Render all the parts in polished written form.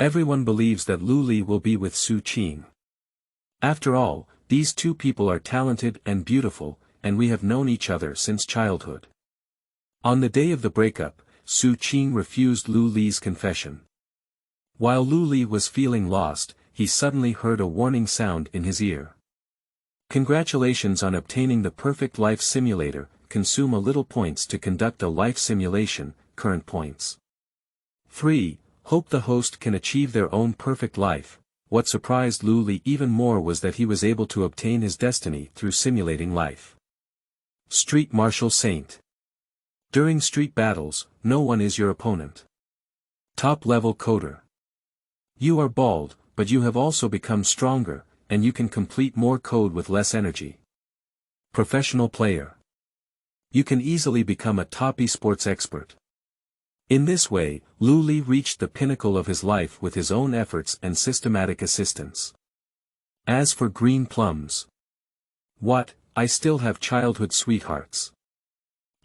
Everyone believes that Lu Li will be with Xu Qing. After all, these two people are talented and beautiful, and we have known each other since childhood. On the day of the breakup, Xu Qing refused Lu Li's confession. While Lu Li was feeling lost, he suddenly heard a warning sound in his ear. Congratulations on obtaining the perfect life simulator. Consume a little points to conduct a life simulation, current points. 3. Hope the host can achieve their own perfect life. What surprised Lu Li even more was that he was able to obtain his destiny through simulating life. Street Martial Saint. During street battles, no one is your opponent. Top-level coder. You are bald, but you have also become stronger, and you can complete more code with less energy. Professional player. You can easily become a top esports expert. In this way, Lu Li reached the pinnacle of his life with his own efforts and systematic assistance. As for green plums. What, I still have childhood sweethearts.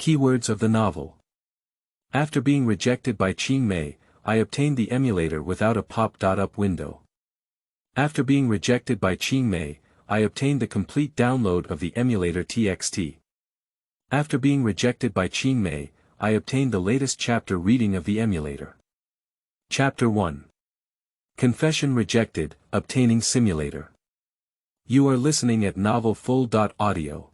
Keywords of the novel. After being rejected by Qingmei, I obtained the emulator without a pop-up window. After being rejected by Qingmei, I obtained the complete download of the emulator TXT. After being rejected by Qingmei, I obtained the latest chapter reading of the emulator. Chapter 1. Confession rejected, obtaining simulator. You are listening at novelfull.audio.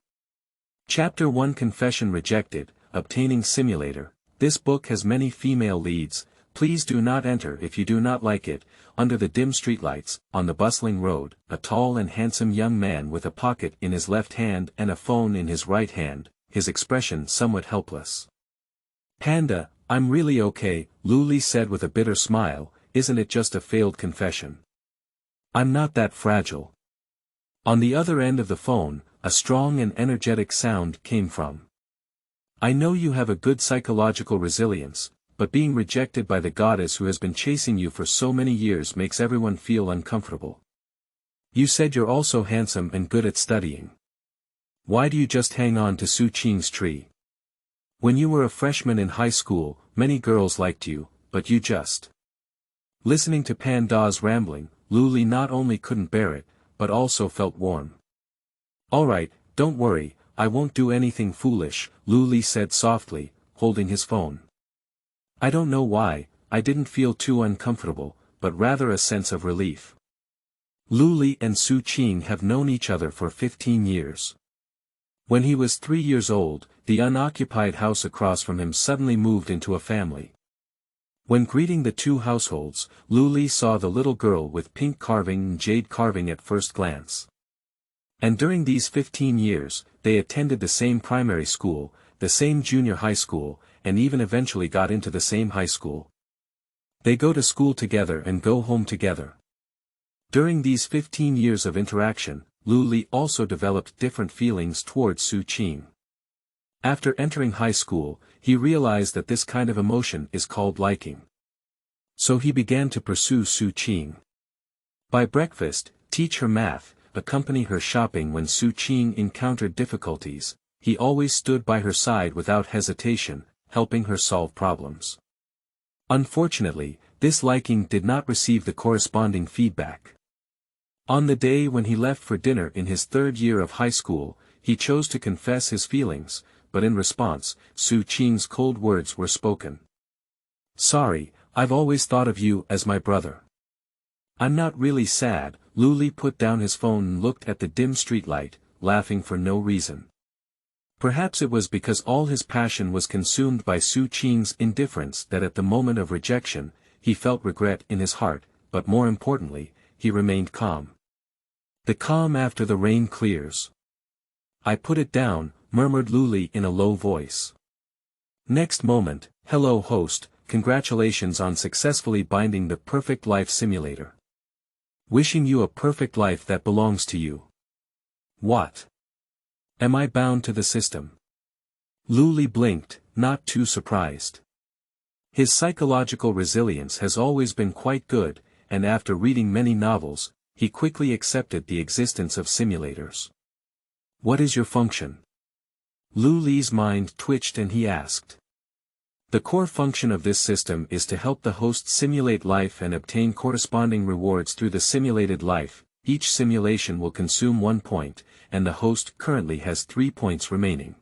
Chapter 1 Confession rejected, obtaining simulator. This book has many female leads. Please do not enter if you do not like it. Under the dim streetlights, on the bustling road, a tall and handsome young man with a pocket in his left hand and a phone in his right hand, his expression somewhat helpless. Panda, I'm really okay, Lu Li said with a bitter smile, isn't it just a failed confession? I'm not that fragile. On the other end of the phone, a strong and energetic sound came from. I know you have a good psychological resilience, but being rejected by the goddess who has been chasing you for so many years makes everyone feel uncomfortable. You said you're also handsome and good at studying. Why do you just hang on to Xu Qing's tree? When you were a freshman in high school, many girls liked you, but you just. Listening to Panda's rambling, Lu Li not only couldn't bear it, but also felt warm. Alright, don't worry, I won't do anything foolish, Lu Li said softly, holding his phone. I don't know why, I didn't feel too uncomfortable, but rather a sense of relief. Lu Li and Xu Qing have known each other for 15 years. When he was 3 years old, the unoccupied house across from him suddenly moved into a family. When greeting the two households, Lu Li saw the little girl with pink carving and jade carving at first glance. And during these 15 years, they attended the same primary school, the same junior high school, and even eventually got into the same high school. They go to school together and go home together. During these 15 years of interaction, Lu Li also developed different feelings towards Xu Qing. After entering high school, he realized that this kind of emotion is called liking. So he began to pursue Xu Qing. By breakfast, teach her math, accompany her shopping when Xu Qing encountered difficulties, he always stood by her side without hesitation, helping her solve problems. Unfortunately, this liking did not receive the corresponding feedback. On the day when he left for dinner in his 3rd year of high school, he chose to confess his feelings, but in response, Xu Qing's cold words were spoken. Sorry, I've always thought of you as my brother. I'm not really sad, Lu Li put down his phone and looked at the dim streetlight, laughing for no reason. Perhaps it was because all his passion was consumed by Xu Qing's indifference that at the moment of rejection, he felt regret in his heart, but more importantly, he remained calm. The calm after the rain clears. I put it down, murmured Lu Li in a low voice. Next moment, hello host, congratulations on successfully binding the perfect life simulator. Wishing you a perfect life that belongs to you. What? Am I bound to the system? Lu Li blinked, not too surprised. His psychological resilience has always been quite good, and after reading many novels, he quickly accepted the existence of simulators. What is your function? Lu Li's mind twitched and he asked. The core function of this system is to help the host simulate life and obtain corresponding rewards through the simulated life. Each simulation will consume 1 point, and the host currently has 3 points remaining.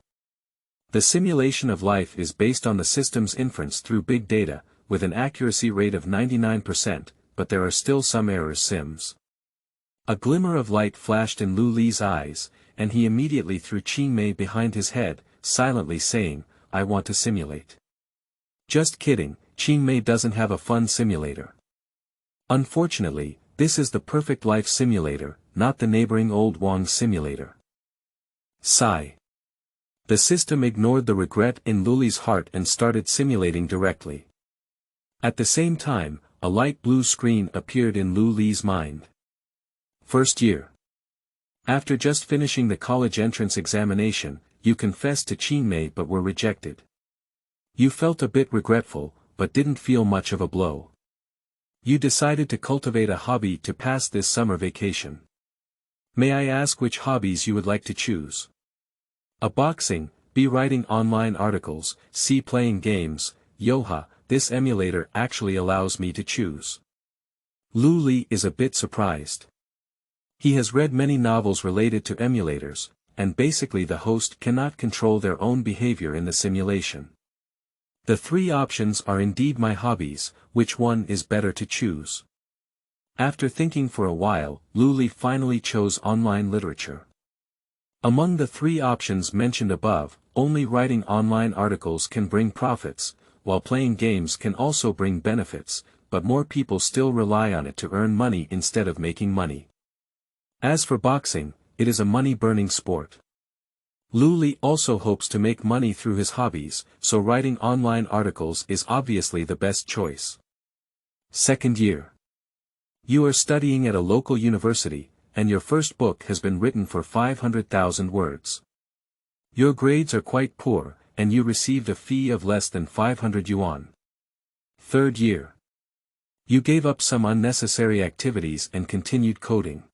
The simulation of life is based on the system's inference through big data, with an accuracy rate of 99%, but there are still some errors. Sims. A glimmer of light flashed in Lu Li's eyes, and he immediately threw Qingmei behind his head, silently saying, "I want to simulate." Just kidding, Qingmei doesn't have a fun simulator. Unfortunately, this is the perfect life simulator, not the neighboring old Wang simulator. Sigh. The system ignored the regret in Lu Li's heart and started simulating directly. At the same time, a light blue screen appeared in Lu Li's mind. First year. After just finishing the college entrance examination, you confessed to Qingmei but were rejected. You felt a bit regretful, but didn't feel much of a blow. You decided to cultivate a hobby to pass this summer vacation. May I ask which hobbies you would like to choose? A boxing, B writing online articles, C playing games. Yoha, this emulator actually allows me to choose. Lu Li is a bit surprised. He has read many novels related to emulators, and basically the host cannot control their own behavior in the simulation. The 3 options are indeed my hobbies, which one is better to choose? After thinking for a while, Lu Li finally chose online literature. Among the 3 options mentioned above, only writing online articles can bring profits, while playing games can also bring benefits, but more people still rely on it to earn money instead of making money. As for boxing, it is a money-burning sport. Lu Li also hopes to make money through his hobbies, so writing online articles is obviously the best choice. Second year. You are studying at a local university, and your first book has been written for 500,000 words. Your grades are quite poor, and you received a fee of less than 500 yuan. Third year. You gave up some unnecessary activities and continued coding.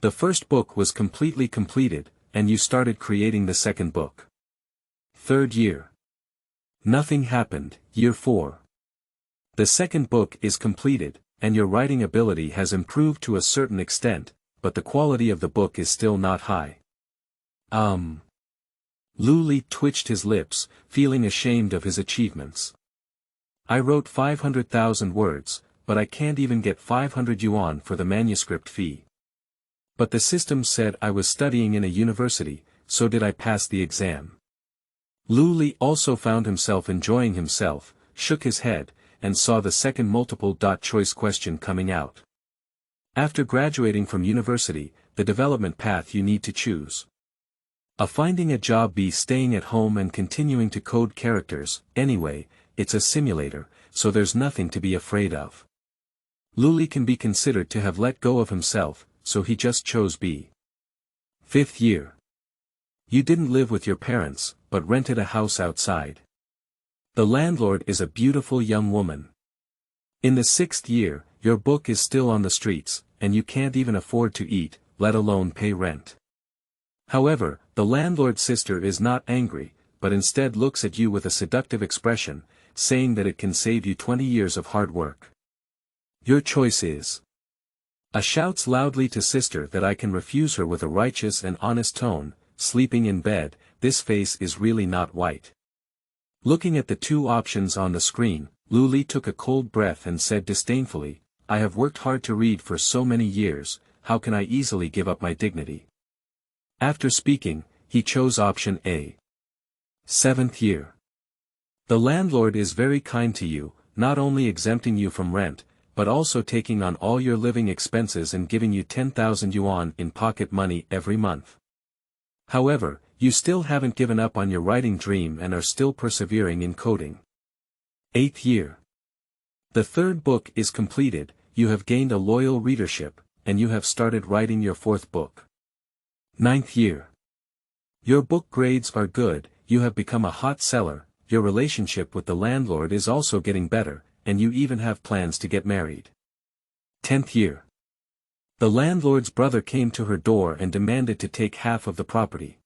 The first book was completely completed, and you started creating the second book. Third year. Nothing happened. Year 4. The second book is completed, and your writing ability has improved to a certain extent, but the quality of the book is still not high. Lu Li twitched his lips, feeling ashamed of his achievements. I wrote 500,000 words, but I can't even get 500 yuan for the manuscript fee. But the system said I was studying in a university, so did I pass the exam? Lu Li also found himself enjoying himself, shook his head, and saw the second multiple-choice question coming out. After graduating from university, the development path you need to choose. A finding a job, B staying at home and continuing to code characters. Anyway, it's a simulator, so there's nothing to be afraid of. Lu Li can be considered to have let go of himself, so he just chose B. Fifth year. You didn't live with your parents, but rented a house outside. The landlord is a beautiful young woman. In the 6th year, your book is still on the streets, and you can't even afford to eat, let alone pay rent. However, the landlord's sister is not angry, but instead looks at you with a seductive expression, saying that it can save you 20 years of hard work. Your choice is. A shouts loudly to sister that I can refuse her with a righteous and honest tone, sleeping in bed. This face is really not white. Looking at the 2 options on the screen, Lu Li took a cold breath and said disdainfully, I have worked hard to read for so many years, how can I easily give up my dignity? After speaking, he chose option A. 7th year. The landlord is very kind to you, not only exempting you from rent, but also taking on all your living expenses and giving you 10,000 yuan in pocket money every month. However, you still haven't given up on your writing dream and are still persevering in coding. 8th year. The 3rd book is completed, you have gained a loyal readership, and you have started writing your 4th book. 9th year. Your book grades are good, you have become a hot seller, your relationship with the landlord is also getting better, and you even have plans to get married. 10th year. The landlord's brother came to her door and demanded to take half of the property.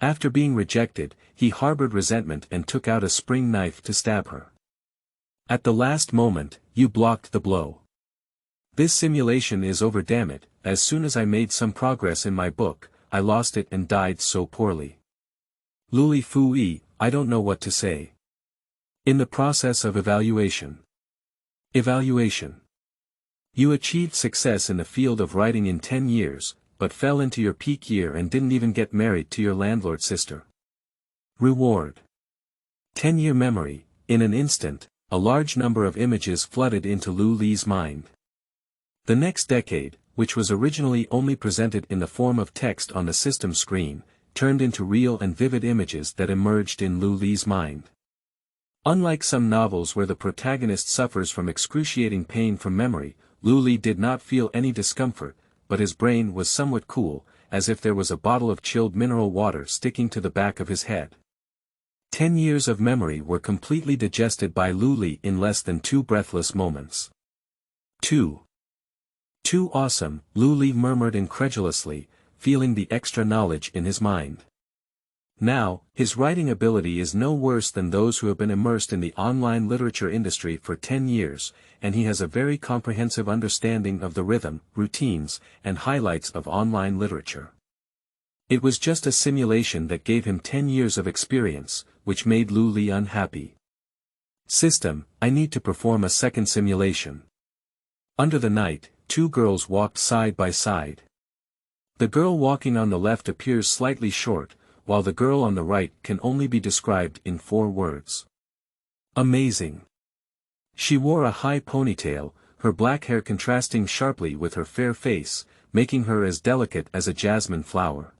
After being rejected, he harbored resentment and took out a spring knife to stab her. At the last moment, you blocked the blow. This simulation is over, damn it. As soon as I made some progress in my book, I lost it and died so poorly. Luli Fui, I don't know what to say. In the process of evaluation. Evaluation. You achieved success in the field of writing in 10 years, but fell into your peak year and didn't even get married to your landlord sister. Reward. 10-year memory. In an instant, a large number of images flooded into Lu Li's mind. The next decade, which was originally only presented in the form of text on the system screen, turned into real and vivid images that emerged in Lu Li's mind. Unlike some novels where the protagonist suffers from excruciating pain from memory, Lu Li did not feel any discomfort, but his brain was somewhat cool, as if there was a bottle of chilled mineral water sticking to the back of his head. 10 years of memory were completely digested by Lu Li in less than 2 breathless moments. 2. Too awesome, Lu Li murmured incredulously, feeling the extra knowledge in his mind. Now, his writing ability is no worse than those who have been immersed in the online literature industry for 10 years, and he has a very comprehensive understanding of the rhythm, routines, and highlights of online literature. It was just a simulation that gave him 10 years of experience, which made Lu Li unhappy. System, I need to perform a second simulation. Under the night, 2 girls walked side by side. The girl walking on the left appears slightly short, while the girl on the right can only be described in 4 words. Amazing. She wore a high ponytail, her black hair contrasting sharply with her fair face, making her as delicate as a jasmine flower.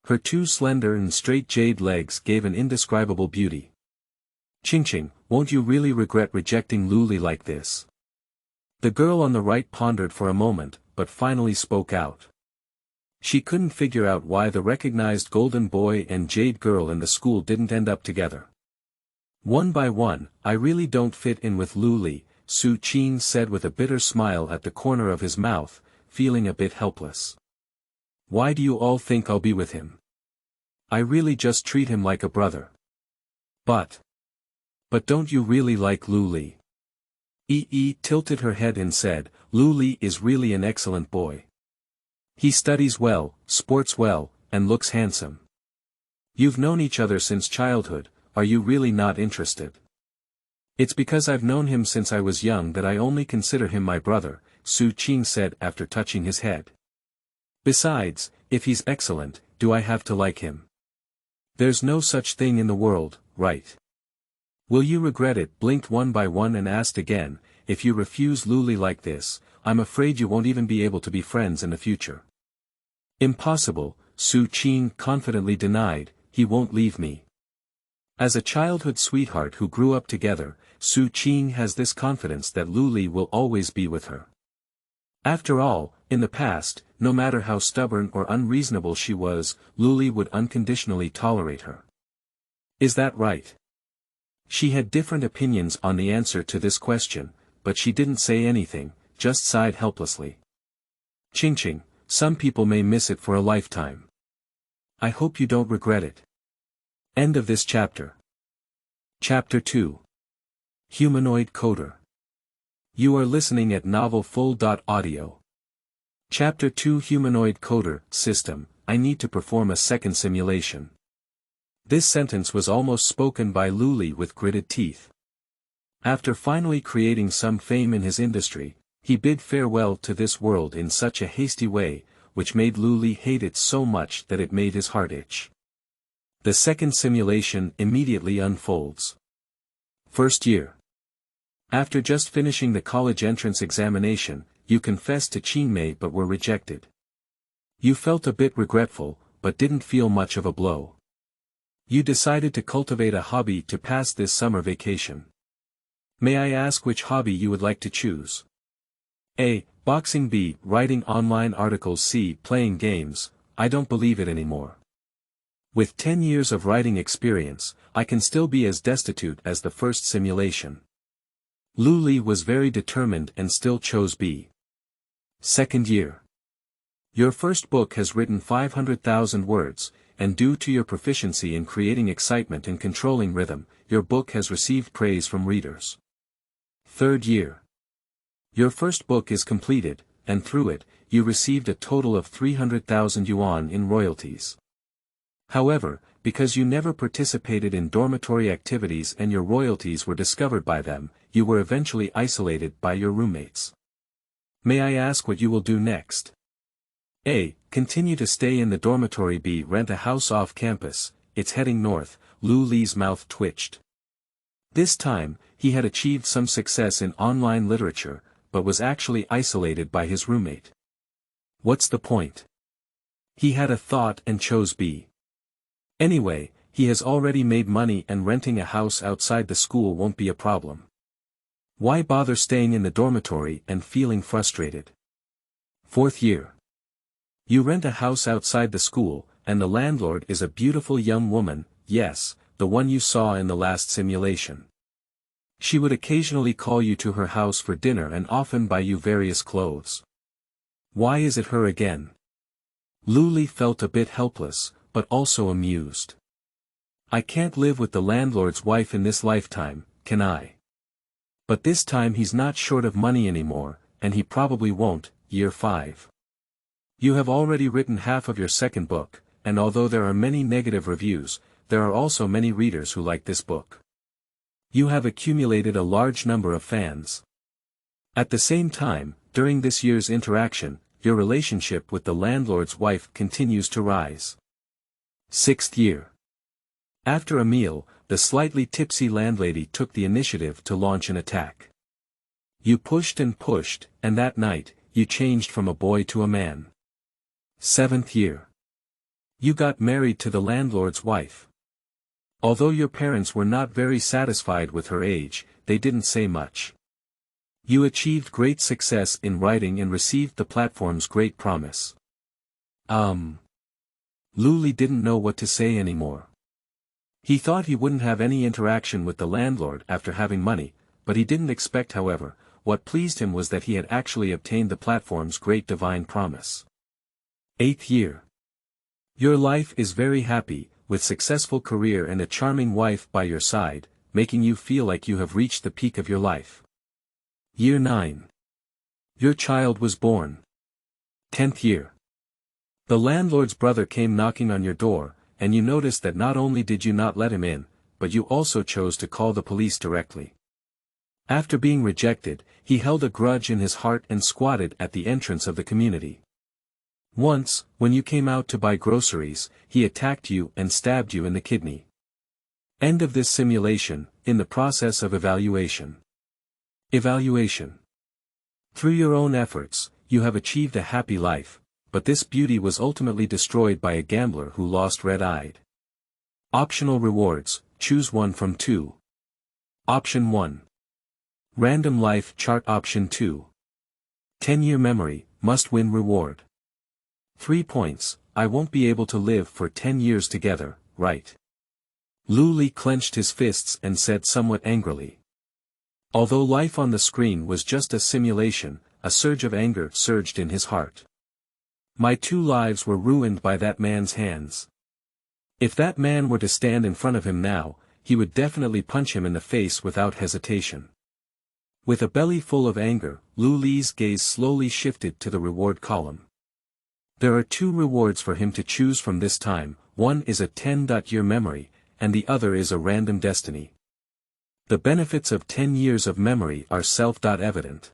Her 2 slender and straight jade legs gave an indescribable beauty. Qingmei, won't you really regret rejecting Lu Li like this? The girl on the right pondered for a moment, but finally spoke out. She couldn't figure out why the recognized golden boy and jade girl in the school didn't end up together. One by one, I really don't fit in with Lu Li, Xu Qing said with a bitter smile at the corner of his mouth, feeling a bit helpless. Why do you all think I'll be with him? I really just treat him like a brother. But don't you really like Lu Li? Tilted her head and said, Lu Li is really an excellent boy. He studies well, sports well, and looks handsome. You've known each other since childhood, are you really not interested? It's because I've known him since I was young that I only consider him my brother, Xu Qing said after touching his head. Besides, if he's excellent, do I have to like him? There's no such thing in the world, right? Will you regret it? Blinked one by one and asked again, if you refuse Lu Li like this, I'm afraid you won't even be able to be friends in the future. Impossible, Xu Qing confidently denied, he won't leave me. As a childhood sweetheart who grew up together, Xu Qing has this confidence that Lu Li will always be with her. After all, in the past, no matter how stubborn or unreasonable she was, Lu Li would unconditionally tolerate her. Is that right? She had different opinions on the answer to this question, but she didn't say anything, just sighed helplessly. Qingmei, some people may miss it for a lifetime. I hope you don't regret it. End of this chapter. Chapter 2. Humanoid Coder. You are listening at novelfull.audio. Chapter 2 Humanoid Coder, System, I need to perform a second simulation. This sentence was almost spoken by Lu Li with gritted teeth. After finally creating some fame in his industry, he bid farewell to this world in such a hasty way, which made Lu Li hate it so much that it made his heart itch. The second simulation immediately unfolds. First year. After just finishing the college entrance examination, you confessed to Qingmei but were rejected. You felt a bit regretful, but didn't feel much of a blow. You decided to cultivate a hobby to pass this summer vacation. May I ask which hobby you would like to choose? A. Boxing. B. Writing online articles. C. Playing games. I don't believe it anymore. With 10 years of writing experience, I can still be as destitute as the first simulation. Lu Li was very determined and still chose B. Second year. Your first book has written 500,000 words, and due to your proficiency in creating excitement and controlling rhythm, your book has received praise from readers. Third year. Your first book is completed, and through it, you received a total of 300,000 yuan in royalties. However, because you never participated in dormitory activities and your royalties were discovered by them, you were eventually isolated by your roommates. May I ask what you will do next? A. Continue to stay in the dormitory. B. Rent a house off campus. It's heading north. Lu Li's mouth twitched. This time, he had achieved some success in online literature, but was actually isolated by his roommate. What's the point? He had a thought and chose B. Anyway, he has already made money and renting a house outside the school won't be a problem. Why bother staying in the dormitory and feeling frustrated? Fourth year. You rent a house outside the school, and the landlord is a beautiful young woman, yes, the one you saw in the last simulation. She would occasionally call you to her house for dinner and often buy you various clothes. Why is it her again? Lu Li felt a bit helpless, but also amused. I can't live with the landlord's wife in this lifetime, can I? But this time he's not short of money anymore, and he probably won't. Year 5. You have already written half of your second book, and although there are many negative reviews, there are also many readers who like this book. You have accumulated a large number of fans. At the same time, during this year's interaction, your relationship with the landlord's wife continues to rise. Sixth year. After a meal, the slightly tipsy landlady took the initiative to launch an attack. You pushed, and that night, you changed from a boy to a man. Seventh year. You got married to the landlord's wife. Although your parents were not very satisfied with her age, they didn't say much. You achieved great success in writing and received the platform's great promise. Lu Li didn't know what to say anymore. He thought he wouldn't have any interaction with the landlord after having money, but he didn't expect, however, what pleased him was that he had actually obtained the platform's great divine promise. Eighth year. Your life is very happy, with successful career and a charming wife by your side, making you feel like you have reached the peak of your life. Year 9. Your child was born. 10th year. The landlord's brother came knocking on your door, and you noticed that not only did you not let him in, but you also chose to call the police directly. After being rejected, he held a grudge in his heart and squatted at the entrance of the community. Once, when you came out to buy groceries, he attacked you and stabbed you in the kidney. End of this simulation, in the process of evaluation. Evaluation. Through your own efforts, you have achieved a happy life, but this beauty was ultimately destroyed by a gambler who lost red-eyed. Optional rewards, choose one from 2. Option 1. Random life chart. Option 2. 10-year memory, must-win reward. 3 points, I won't be able to live for 10 years together, right? Lu Li clenched his fists and said somewhat angrily. Although life on the screen was just a simulation, a surge of anger surged in his heart. My 2 lives were ruined by that man's hands. If that man were to stand in front of him now, he would definitely punch him in the face without hesitation. With a belly full of anger, Lu Li's gaze slowly shifted to the reward column. There are 2 rewards for him to choose from this time, one is a 10-year memory, and the other is a random destiny. The benefits of 10 years of memory are self-evident.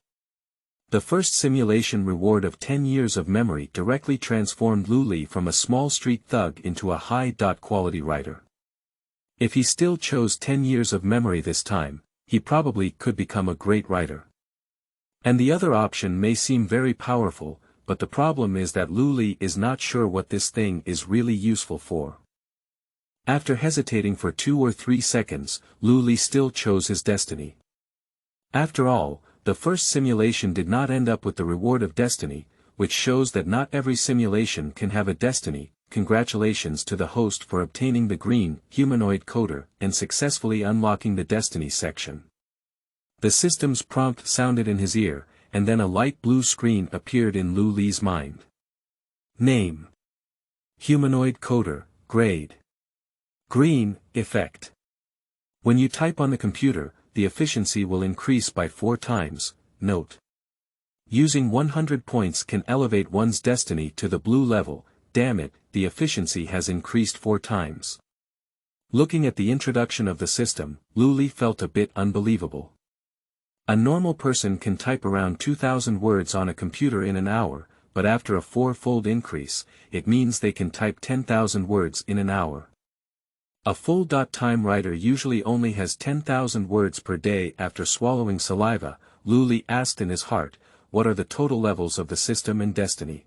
The first simulation reward of 10 years of memory directly transformed Lu Li from a small street thug into a high-quality writer. If he still chose 10 years of memory this time, he probably could become a great writer. And the other option may seem very powerful, but the problem is that Lu Li is not sure what this thing is really useful for. After hesitating for 2 or 3 seconds, Lu Li still chose his destiny. After all, the first simulation did not end up with the reward of destiny, which shows that not every simulation can have a destiny. Congratulations to the host for obtaining the green humanoid coder and successfully unlocking the destiny section. The system's prompt sounded in his ear, and then a light blue screen appeared in Lu Li's mind. Name: Humanoid coder, grade. Green, effect. When you type on the computer, the efficiency will increase by 4 times, note. Using 100 points can elevate one's destiny to the blue level. Damn it, the efficiency has increased 4 times. Looking at the introduction of the system, Luli felt a bit unbelievable. A normal person can type around 2,000 words on a computer in an hour, but after a 4-fold increase, it means they can type 10,000 words in an hour. A full-time writer usually only has 10,000 words per day. After swallowing saliva, Luli asked in his heart, what are the total levels of the system and destiny?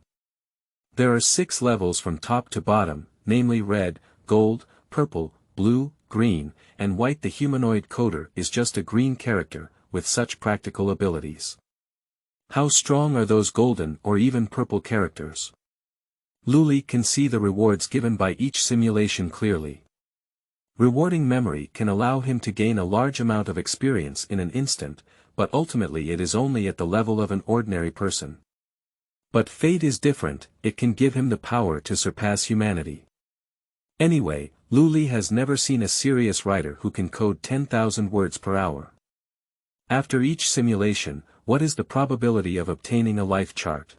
There are 6 levels from top to bottom, namely red, gold, purple, blue, green, and white. The humanoid coder is just a green character, with such practical abilities. How strong are those golden or even purple characters? Luli can see the rewards given by each simulation clearly. Rewarding memory can allow him to gain a large amount of experience in an instant, but ultimately it is only at the level of an ordinary person. But fate is different, it can give him the power to surpass humanity. Anyway, Luli has never seen a serious writer who can code 10,000 words per hour. After each simulation, what is the probability of obtaining a life chart?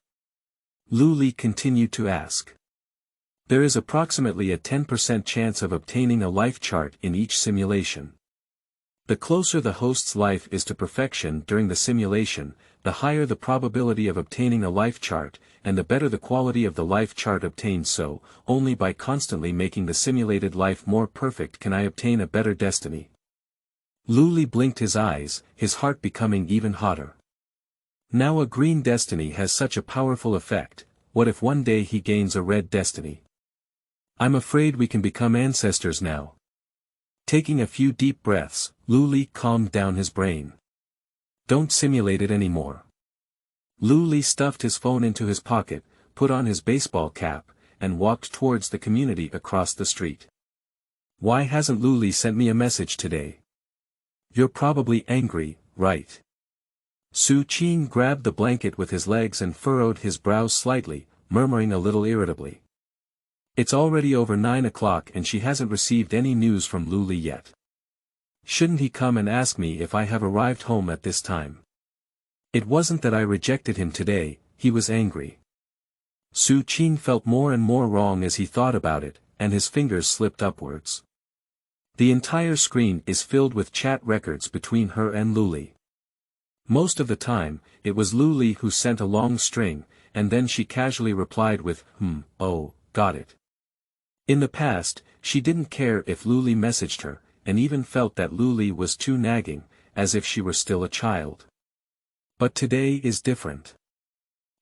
Luli continued to ask. There is approximately a 10% chance of obtaining a life chart in each simulation. The closer the host's life is to perfection during the simulation, the higher the probability of obtaining a life chart, and the better the quality of the life chart obtained. So, only by constantly making the simulated life more perfect can I obtain a better destiny. Luli blinked his eyes, his heart becoming even hotter. Now a green destiny has such a powerful effect, what if one day he gains a red destiny? I'm afraid we can become ancestors now. Taking a few deep breaths, Luli calmed down his brain. Don't simulate it anymore. Luli stuffed his phone into his pocket, put on his baseball cap, and walked towards the community across the street. Why hasn't Luli sent me a message today? You're probably angry, right? Xu Qing grabbed the blanket with his legs and furrowed his brows slightly, murmuring a little irritably. It's already over 9 o'clock and she hasn't received any news from Luli yet. Shouldn't he come and ask me if I have arrived home at this time? It wasn't that I rejected him today, he was angry. Xu Qing felt more and more wrong as he thought about it, and his fingers slipped upwards. The entire screen is filled with chat records between her and Luli. Most of the time, it was Luli who sent a long string, and then she casually replied with, oh, got it. In the past, she didn't care if Luli messaged her, and even felt that Luli was too nagging, as if she were still a child. But today is different.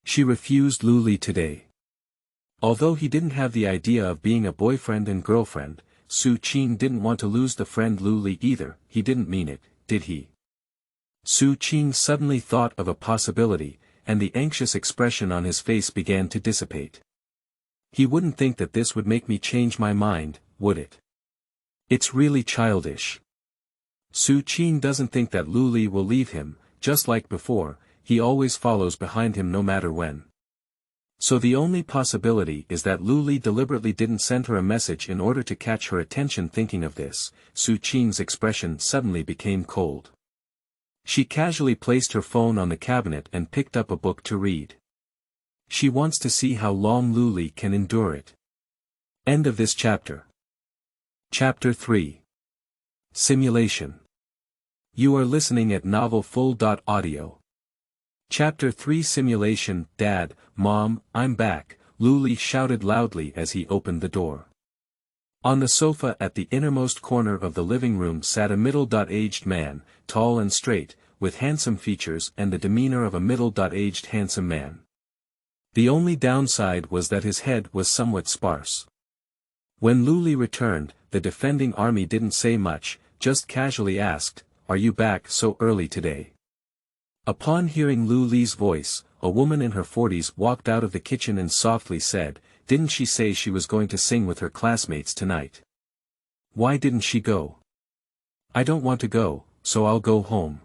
She refused Luli today. Although he didn't have the idea of being a boyfriend and girlfriend, Xu Qing didn't want to lose the friend Luli either. He didn't mean it, did he? Xu Qing suddenly thought of a possibility, and the anxious expression on his face began to dissipate. He wouldn't think that this would make me change my mind, would it? It's really childish. Xu Qing doesn't think that Luli will leave him, just like before, he always follows behind him no matter when. So the only possibility is that Luli deliberately didn't send her a message in order to catch her attention. Thinking of this, Xu Qing's expression suddenly became cold. She casually placed her phone on the cabinet and picked up a book to read. She wants to see how long Luli can endure it. End of this chapter. Chapter 3. Simulation. You are listening at novelfull.audio. Chapter 3 Simulation. Dad, Mom, I'm back, Luli shouted loudly as he opened the door. On the sofa at the innermost corner of the living room sat a middle-aged man, tall and straight, with handsome features and the demeanor of a middle-aged handsome man. The only downside was that his head was somewhat sparse. When Luli returned, the defending army didn't say much, just casually asked, "Are you back so early today?" Upon hearing Luli's voice, a woman in her 40s walked out of the kitchen and softly said, "Didn't she say she was going to sing with her classmates tonight? Why didn't she go?" "I don't want to go, so I'll go home."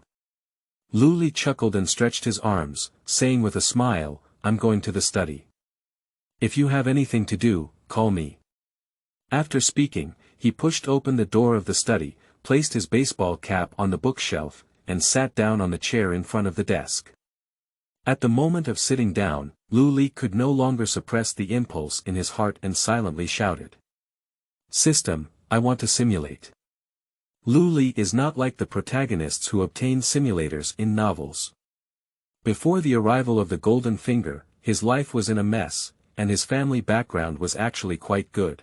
Luli chuckled and stretched his arms, saying with a smile, "I'm going to the study. If you have anything to do, call me." After speaking, he pushed open the door of the study, placed his baseball cap on the bookshelf, and sat down on the chair in front of the desk. At the moment of sitting down, Lu Li could no longer suppress the impulse in his heart and silently shouted. "System, I want to simulate." Lu Li is not like the protagonists who obtain simulators in novels. Before the arrival of the Golden Finger, his life was in a mess, and his family background was actually quite good.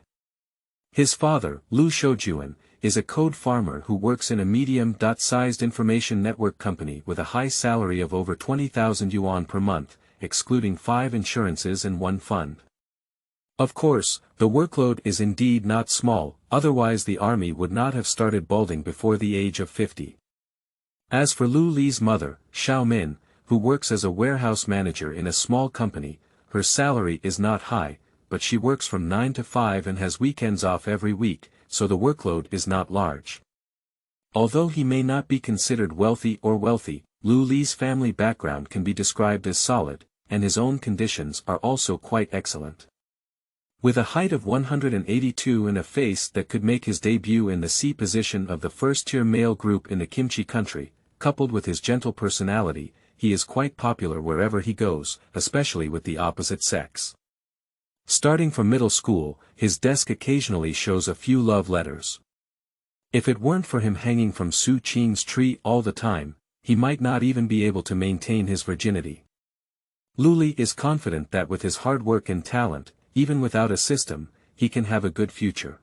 His father, Lu Shoujuan, is a code farmer who works in a medium-sized information network company with a high salary of over 20,000 yuan per month, excluding 5 insurances and 1 fund. Of course, the workload is indeed not small, otherwise the army would not have started balding before the age of 50. As for Lu Li's mother, Xiao Min, who works as a warehouse manager in a small company, her salary is not high, but she works from 9 to 5 and has weekends off every week, so the workload is not large. Although he may not be considered wealthy, Lu Li's family background can be described as solid, and his own conditions are also quite excellent. With a height of 182 and a face that could make his debut in the C position of the first-tier male group in the Kimchi country, coupled with his gentle personality, he is quite popular wherever he goes, especially with the opposite sex. Starting from middle school, his desk occasionally shows a few love letters. If it weren't for him hanging from Xu Qing's tree all the time, he might not even be able to maintain his virginity. Lu Li is confident that with his hard work and talent, even without a system, he can have a good future.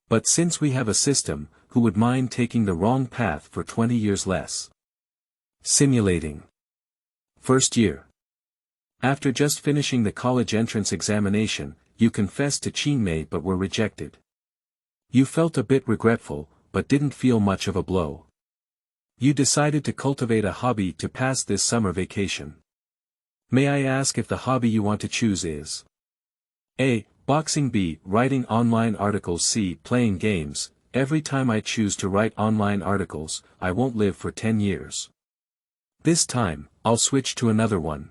But since we have a system, who would mind taking the wrong path for 20 years less? Simulating. First year. After just finishing the college entrance examination, you confessed to Qingmei but were rejected. You felt a bit regretful, but didn't feel much of a blow. You decided to cultivate a hobby to pass this summer vacation. May I ask if the hobby you want to choose is A. Boxing, B. Writing online articles, C. Playing games? Every time I choose to write online articles, I won't live for 10 years. This time, I'll switch to another one.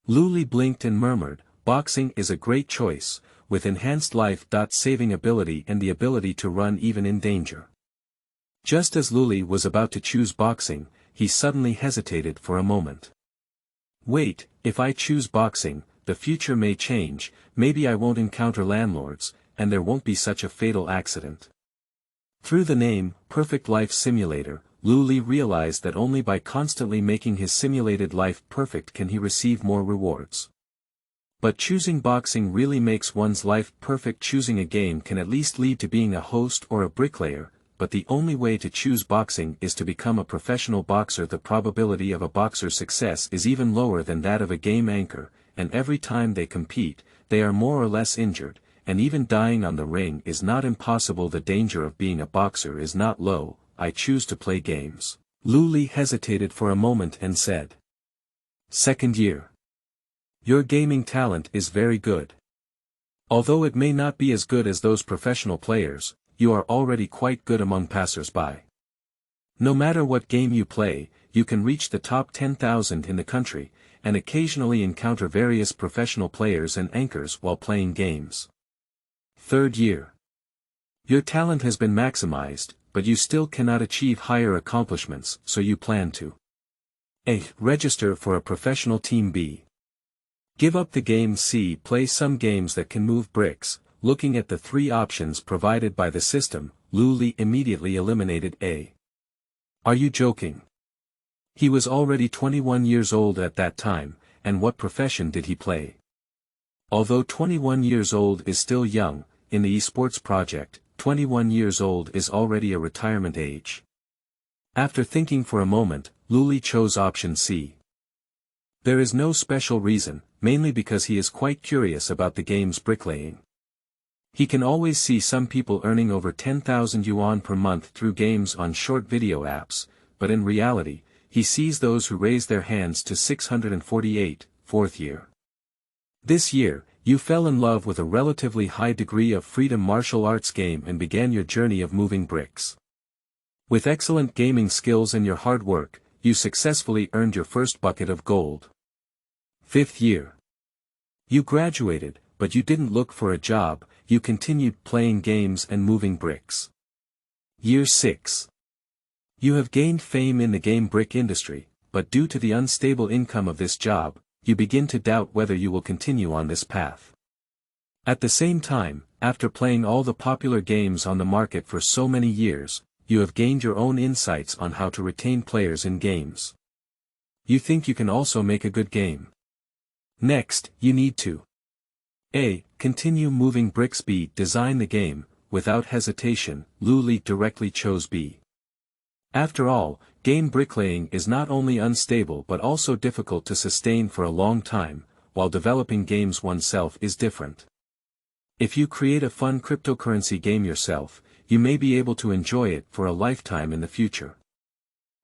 Lu Li blinked and murmured, boxing is a great choice, with enhanced life-saving ability and the ability to run even in danger. Just as Lu Li was about to choose boxing, he suddenly hesitated for a moment. Wait, if I choose boxing, the future may change, maybe I won't encounter landlords, and there won't be such a fatal accident. Through the name, Perfect Life Simulator, Lu Li realized that only by constantly making his simulated life perfect can he receive more rewards. But choosing boxing really makes one's life perfect. Choosing a game can at least lead to being a host or a bricklayer, but the only way to choose boxing is to become a professional boxer. The probability of a boxer's success is even lower than that of a game anchor, and every time they compete, they are more or less injured, and even dying on the ring is not impossible. The danger of being a boxer is not low. I choose to play games. Lu Li hesitated for a moment and said. Second year. Your gaming talent is very good. Although it may not be as good as those professional players, you are already quite good among passers-by. No matter what game you play, you can reach the top 10,000 in the country, and occasionally encounter various professional players and anchors while playing games. Third year. Your talent has been maximized, but you still cannot achieve higher accomplishments, so you plan to A. Register for a professional team. B. Give up the game. C. Play some games that can move bricks. Looking at the 3 options provided by the system, Lu Li immediately eliminated A. Are you joking? He was already 21 years old at that time, and what profession did he play? Although 21 years old is still young, in the esports project, 21 years old is already a retirement age. After thinking for a moment, Lu Li chose option C. There is no special reason, mainly because he is quite curious about the game's bricklaying. He can always see some people earning over 10,000 yuan per month through games on short video apps, but in reality, he sees those who raise their hands to 648, fourth year. This year, you fell in love with a relatively high degree of freedom martial arts game and began your journey of moving bricks. With excellent gaming skills and your hard work, you successfully earned your first bucket of gold. Fifth year. You graduated, but you didn't look for a job, you continued playing games and moving bricks. Year 6. You have gained fame in the game brick industry, but due to the unstable income of this job, you begin to doubt whether you will continue on this path. At the same time, after playing all the popular games on the market for so many years, you have gained your own insights on how to retain players in games. You think you can also make a good game. Next, you need to A. Continue moving bricks. B. Design the game. Without hesitation, Lu Li directly chose B. After all, game bricklaying is not only unstable but also difficult to sustain for a long time, while developing games oneself is different. If you create a fun cryptocurrency game yourself, you may be able to enjoy it for a lifetime in the future.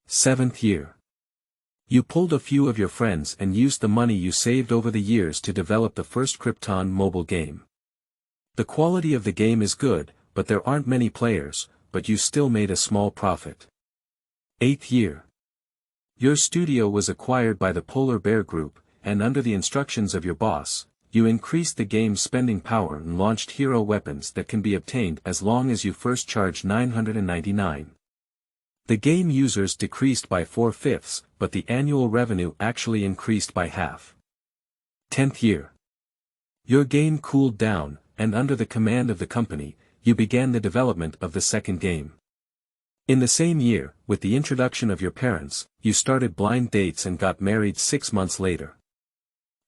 7th year. You pulled a few of your friends and used the money you saved over the years to develop the first Krypton mobile game. The quality of the game is good, but there aren't many players, but you still made a small profit. 8th year. Your studio was acquired by the Polar Bear Group, and under the instructions of your boss, you increased the game's spending power and launched hero weapons that can be obtained as long as you first charge 999. The game users decreased by 4/5, but the annual revenue actually increased by half. 10th year. Your game cooled down, and under the command of the company, you began the development of the second game. In the same year, with the introduction of your parents, you started blind dates and got married 6 months later.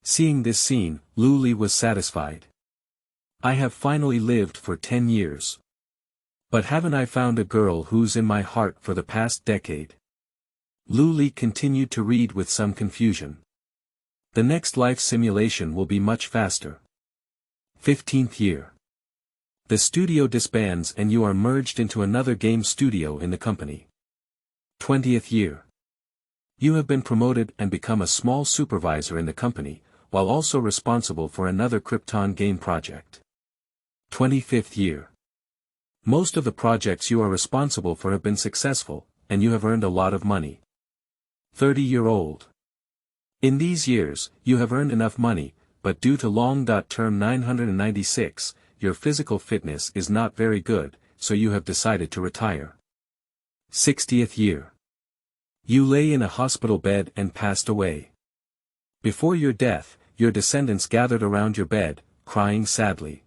Seeing this scene, Lu Li was satisfied. I have finally lived for 10 years. But haven't I found a girl who's in my heart for the past decade? Lu Li continued to read with some confusion. The next life simulation will be much faster. 15th year. The studio disbands and you are merged into another game studio in the company. 20th year. You have been promoted and become a small supervisor in the company, while also responsible for another Krypton game project. 25th year. Most of the projects you are responsible for have been successful, and you have earned a lot of money. 30-year-old. In these years, you have earned enough money, but due to long-term 996, your physical fitness is not very good, so you have decided to retire. 60th year. You lay in a hospital bed and passed away. Before your death, your descendants gathered around your bed, crying sadly.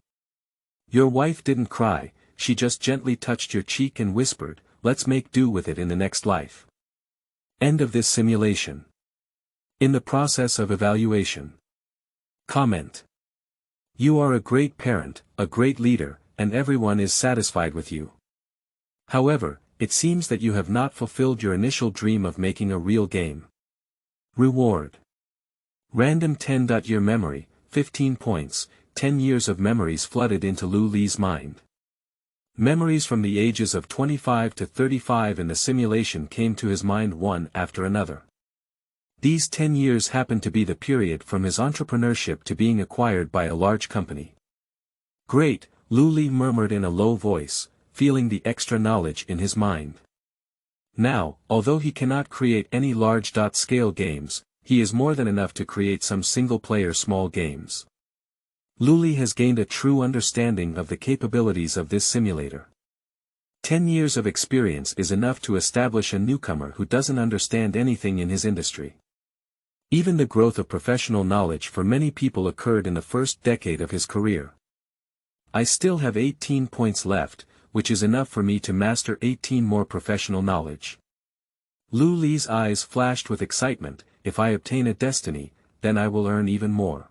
Your wife didn't cry, she just gently touched your cheek and whispered, "Let's make do with it in the next life." End of this simulation. In the process of evaluation. Comment. You are a great parent, a great leader, and everyone is satisfied with you. However, it seems that you have not fulfilled your initial dream of making a real game. Reward. Random 10. Your memory, 15 points, 10 years of memories flooded into Lu Li's mind. Memories from the ages of 25 to 35 in the simulation came to his mind one after another. These 10 years happened to be the period from his entrepreneurship to being acquired by a large company. Great, Lu Li murmured in a low voice, feeling the extra knowledge in his mind. Now, although he cannot create any large-scale games, he is more than enough to create some single-player small games. Lu Li has gained a true understanding of the capabilities of this simulator. 10 years of experience is enough to establish a newcomer who doesn't understand anything in his industry. Even the growth of professional knowledge for many people occurred in the first decade of his career. I still have 18 points left, which is enough for me to master 18 more professional knowledge. Lu Li's eyes flashed with excitement. If I obtain a destiny, then I will earn even more.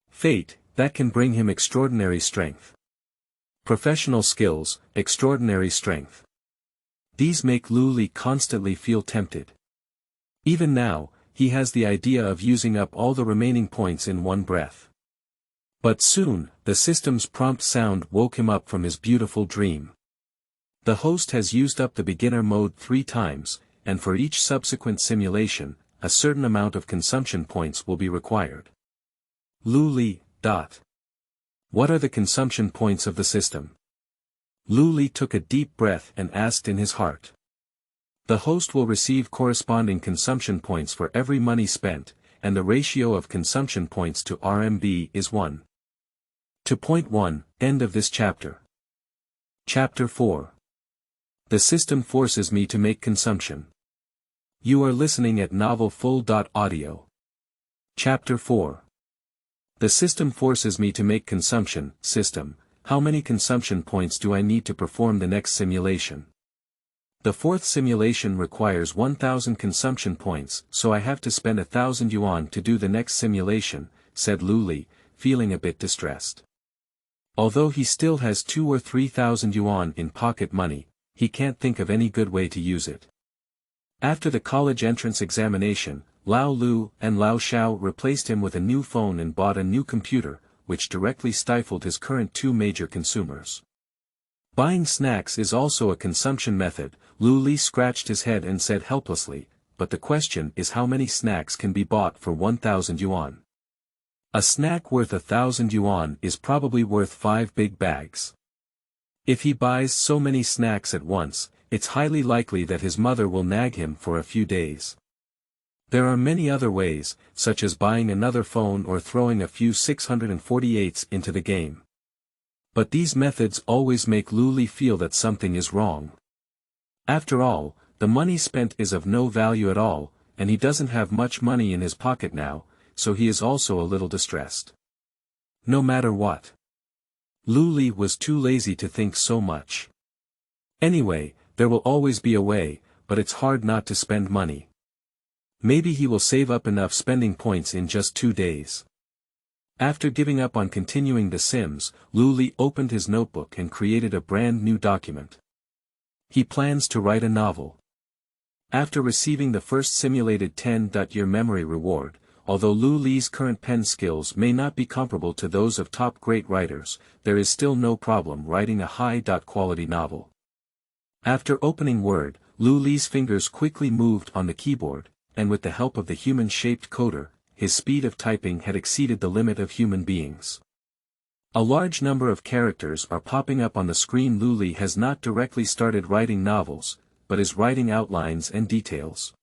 Fate, that can bring him extraordinary strength. Professional skills, extraordinary strength. These make Lu Li constantly feel tempted. Even now, he has the idea of using up all the remaining points in one breath. But soon, the system's prompt sound woke him up from his beautiful dream. The host has used up the beginner mode 3 times, and for each subsequent simulation, a certain amount of consumption points will be required. Lu Li. What are the consumption points of the system? Lu Li took a deep breath and asked in his heart. The host will receive corresponding consumption points for every money spent, and the ratio of consumption points to RMB is 1. To point 1, end of this chapter. Chapter 4. The system forces me to make consumption. You are listening at novelfull.audio. Chapter 4. The system forces me to make consumption. System, how many consumption points do I need to perform the next simulation? The fourth simulation requires 1000 consumption points, so I have to spend 1000 yuan to do the next simulation, said Lu Li, feeling a bit distressed. Although he still has 2 or 3,000 yuan in pocket money, he can't think of any good way to use it. After the college entrance examination, Lao Lu and Lao Xiao replaced him with a new phone and bought a new computer, which directly stifled his current 2 major consumers. Buying snacks is also a consumption method, Lu Li scratched his head and said helplessly, but the question is how many snacks can be bought for 1000 yuan. A snack worth 1000 yuan is probably worth 5 big bags. If he buys so many snacks at once, it's highly likely that his mother will nag him for a few days. There are many other ways, such as buying another phone or throwing a few 648s into the game. But these methods always make Lu Li feel that something is wrong. After all, the money spent is of no value at all, and he doesn't have much money in his pocket now, so he is also a little distressed. No matter what. Lu Li was too lazy to think so much. Anyway, there will always be a way, but it's hard not to spend money. Maybe he will save up enough spending points in just 2 days. After giving up on continuing the sims, Lu Li opened his notebook and created a brand new document. He plans to write a novel. After receiving the first simulated 10-year memory reward, although Lu Li's current pen skills may not be comparable to those of top great writers, there is still no problem writing a high-quality novel. After opening Word, Lu Li's fingers quickly moved on the keyboard, and with the help of the human-shaped coder, his speed of typing had exceeded the limit of human beings. A large number of characters are popping up on the screen. Lu Li has not directly started writing novels, but is writing outlines and details.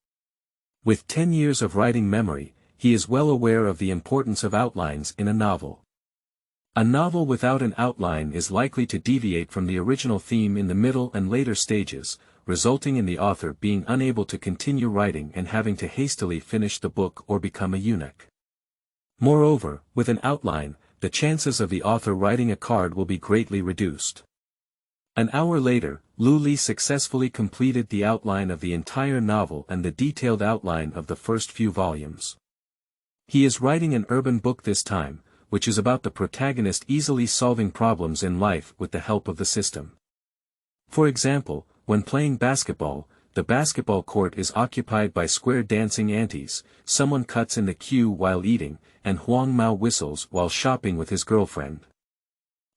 With 10 years of writing memory, he is well aware of the importance of outlines in a novel. A novel without an outline is likely to deviate from the original theme in the middle and later stages, resulting in the author being unable to continue writing and having to hastily finish the book or become a eunuch. Moreover, with an outline, the chances of the author writing a card will be greatly reduced. An hour later, Lu Li successfully completed the outline of the entire novel and the detailed outline of the first few volumes. He is writing an urban book this time, which is about the protagonist easily solving problems in life with the help of the system. For example, when playing basketball, the basketball court is occupied by square dancing aunties, someone cuts in the queue while eating, and Huang Mao whistles while shopping with his girlfriend.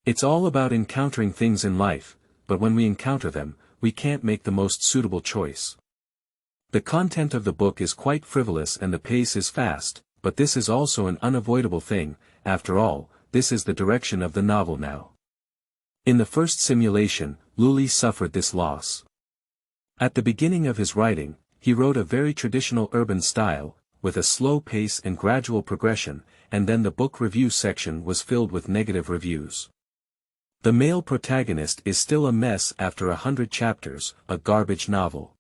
It's all about encountering things in life, but when we encounter them, we can't make the most suitable choice. The content of the book is quite frivolous and the pace is fast, but this is also an unavoidable thing. After all, this is the direction of the novel now. In the first simulation, Lu Li suffered this loss. At the beginning of his writing, he wrote a very traditional urban style, with a slow pace and gradual progression, and then the book review section was filled with negative reviews. The male protagonist is still a mess after 100 chapters, a garbage novel.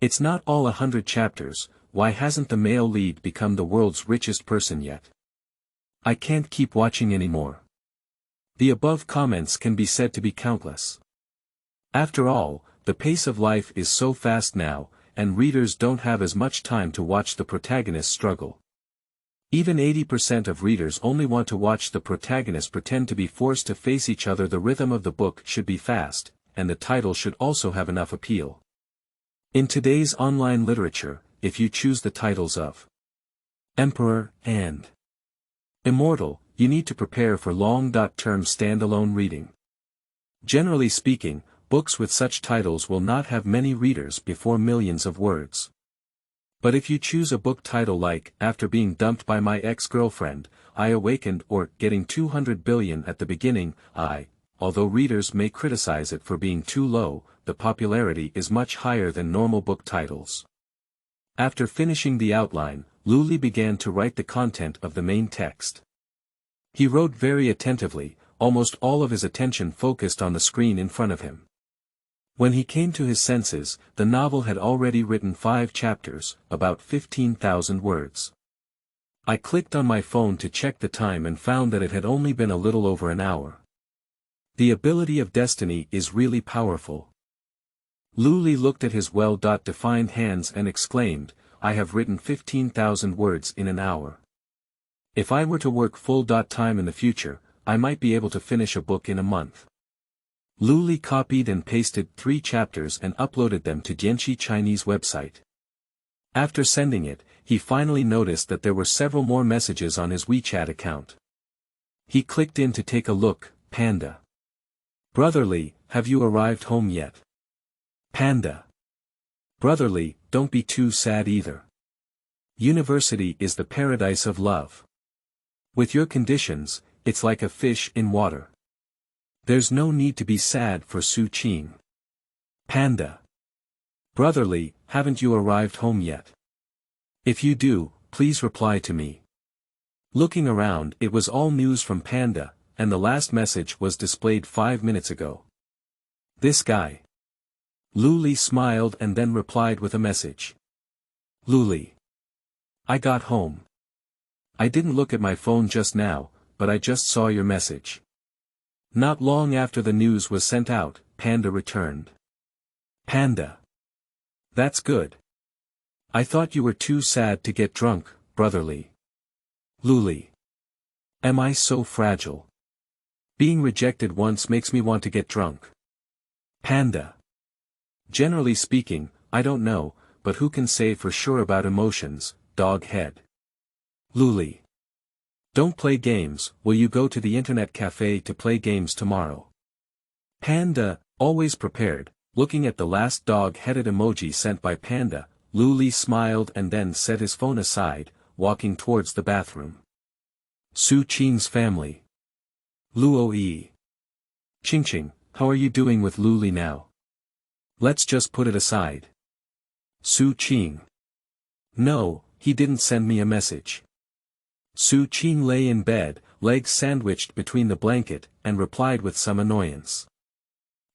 It's not all 100 chapters. Why hasn't the male lead become the world's richest person yet? I can't keep watching anymore. The above comments can be said to be countless. After all, the pace of life is so fast now, and readers don't have as much time to watch the protagonist struggle. Even 80% of readers only want to watch the protagonist pretend to be forced to face each other. The rhythm of the book should be fast, and the title should also have enough appeal. In today's online literature, if you choose the titles of Emperor and Immortal, you need to prepare for long-term standalone reading. Generally speaking, books with such titles will not have many readers before millions of words. But if you choose a book title like After Being Dumped by My Ex-Girlfriend, I Awakened, or Getting 200 Billion at the Beginning, although readers may criticize it for being too low, the popularity is much higher than normal book titles. After finishing the outline, Lu Li began to write the content of the main text. He wrote very attentively, almost all of his attention focused on the screen in front of him. When he came to his senses, the novel had already written 5 chapters, about 15,000 words. I clicked on my phone to check the time and found that it had only been a little over an hour. The ability of destiny is really powerful. Lu Li looked at his well-defined hands and exclaimed, I have written 15,000 words in an hour. If I were to work full-time in the future, I might be able to finish a book in a month. Lu Li copied and pasted 3 chapters and uploaded them to Dianxi Chinese website. After sending it, he finally noticed that there were several more messages on his WeChat account. He clicked in to take a look. Panda. Brotherly, have you arrived home yet? Panda. Brotherly, don't be too sad either. University is the paradise of love. With your conditions, it's like a fish in water. There's no need to be sad for Xu Qing. Panda. Brotherly, haven't you arrived home yet? If you do, please reply to me. Looking around, it was all news from Panda, and the last message was displayed 5 minutes ago. This guy. Lu Li smiled and then replied with a message. Lu Li. I got home. I didn't look at my phone just now, but I just saw your message. Not long after the news was sent out, Panda returned. Panda. That's good. I thought you were too sad to get drunk, brotherly. Lu Li. Am I so fragile? Being rejected once makes me want to get drunk. Panda. Generally speaking, I don't know, but who can say for sure about emotions, dog head. Lu Li. Don't play games, will you go to the internet cafe to play games tomorrow? Panda, always prepared, looking at the last dog-headed emoji sent by Panda, Lu Li smiled and then set his phone aside, walking towards the bathroom. Xu Qing's family. Luo Yi. Qingqing, how are you doing with Lu Li now? Let's just put it aside. Xu Qing. No, he didn't send me a message. Xu Qing lay in bed, legs sandwiched between the blanket, and replied with some annoyance.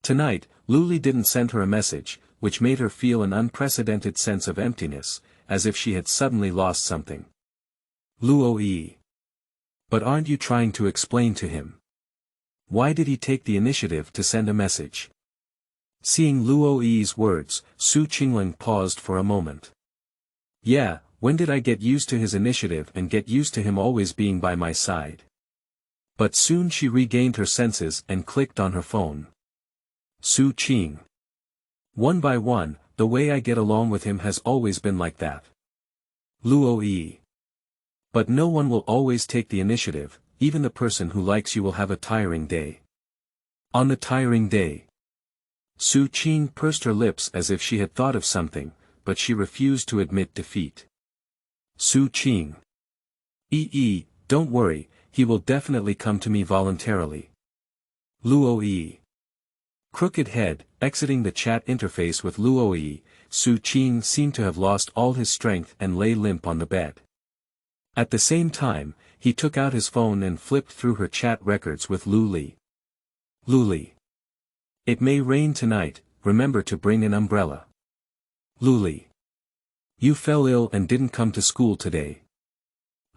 Tonight, Lu Li didn't send her a message, which made her feel an unprecedented sense of emptiness, as if she had suddenly lost something. Luo Yi. But aren't you trying to explain to him? Why did he take the initiative to send a message? Seeing Luo Yi's words, Xu Qingling paused for a moment. Yeah, when did I get used to his initiative and get used to him always being by my side? But soon she regained her senses and clicked on her phone. Xu Qing. One by one, the way I get along with him has always been like that. Luo Yi. But no one will always take the initiative, even the person who likes you will have a tiring day. On the tiring day. Xu Qing pursed her lips as if she had thought of something, but she refused to admit defeat. Xu Qing. Don't worry, he will definitely come to me voluntarily. Luo Yi. Crooked head, exiting the chat interface with Luo Yi, Xu Qing seemed to have lost all his strength and lay limp on the bed. At the same time, he took out his phone and flipped through her chat records with Lu Li. Lu Li. It may rain tonight, remember to bring an umbrella. Lu Li. You fell ill and didn't come to school today.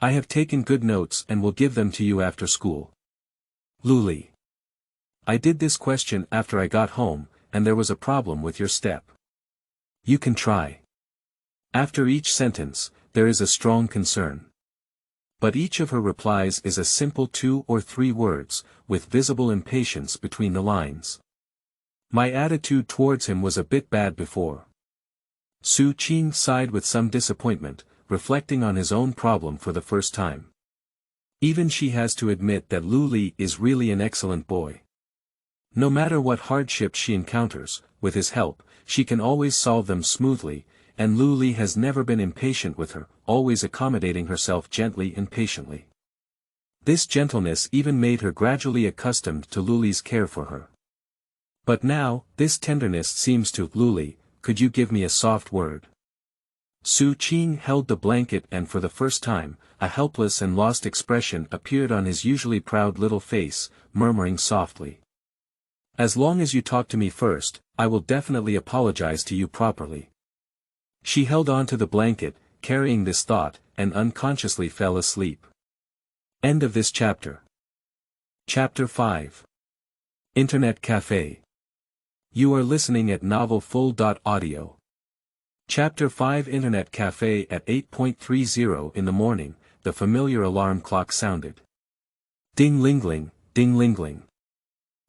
I have taken good notes and will give them to you after school. Lu Li. I did this question after I got home, and there was a problem with your step. You can try. After each sentence, there is a strong concern. But each of her replies is a simple 2 or 3 words, with visible impatience between the lines. My attitude towards him was a bit bad before. Xu Qing sighed with some disappointment, reflecting on his own problem for the first time. Even she has to admit that Lu Li is really an excellent boy. No matter what hardships she encounters, with his help, she can always solve them smoothly, and Lu Li has never been impatient with her, always accommodating herself gently and patiently. This gentleness even made her gradually accustomed to Lu Li's care for her. But now, this tenderness seems to, Lu Li, could you give me a soft word? Xu Qing held the blanket and for the first time, a helpless and lost expression appeared on his usually proud little face, murmuring softly. As long as you talk to me first, I will definitely apologize to you properly. She held on to the blanket, carrying this thought, and unconsciously fell asleep. End of this chapter. Chapter 5. Internet Cafe. You are listening at novelfull.audio. Chapter 5. Internet Cafe. At 8:30 in the morning, the familiar alarm clock sounded. Ding-ling-ling, ding-ling-ling.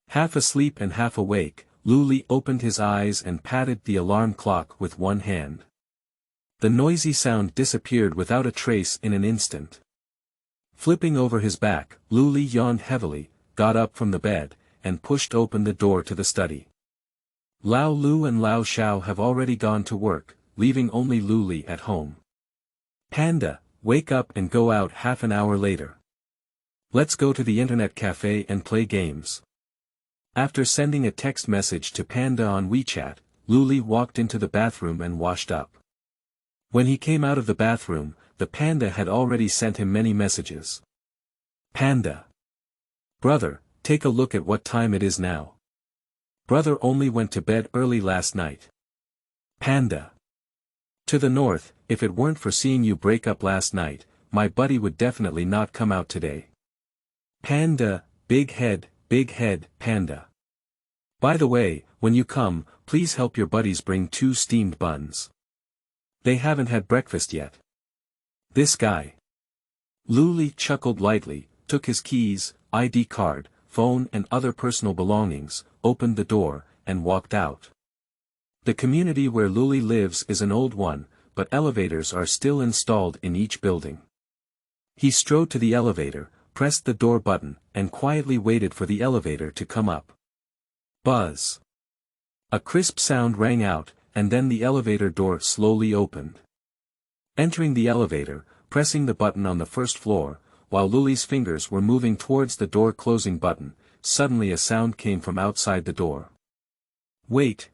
Half asleep and half awake, Luli opened his eyes and patted the alarm clock with one hand. The noisy sound disappeared without a trace in an instant. Flipping over his back, Luli yawned heavily, got up from the bed, and pushed open the door to the study. Lao Lu and Lao Xiao have already gone to work, leaving only Luli at home. Panda, wake up and go out half an hour later. Let's go to the internet cafe and play games. After sending a text message to Panda on WeChat, Luli walked into the bathroom and washed up. When he came out of the bathroom, the panda had already sent him many messages. Panda. Brother, take a look at what time it is now. Brother only went to bed early last night. Panda. To the north, if it weren't for seeing you break up last night, my buddy would definitely not come out today. Panda, big head, panda. By the way, when you come, please help your buddies bring 2 steamed buns. They haven't had breakfast yet. This guy. Luli chuckled lightly, took his keys, ID card, phone and other personal belongings, opened the door, and walked out. The community where Luli lives is an old one, but elevators are still installed in each building. He strode to the elevator, pressed the door button, and quietly waited for the elevator to come up. Buzz. A crisp sound rang out, and then the elevator door slowly opened. Entering the elevator, pressing the button on the first floor, while Luli's fingers were moving towards the door closing button, suddenly a sound came from outside the door. Wait.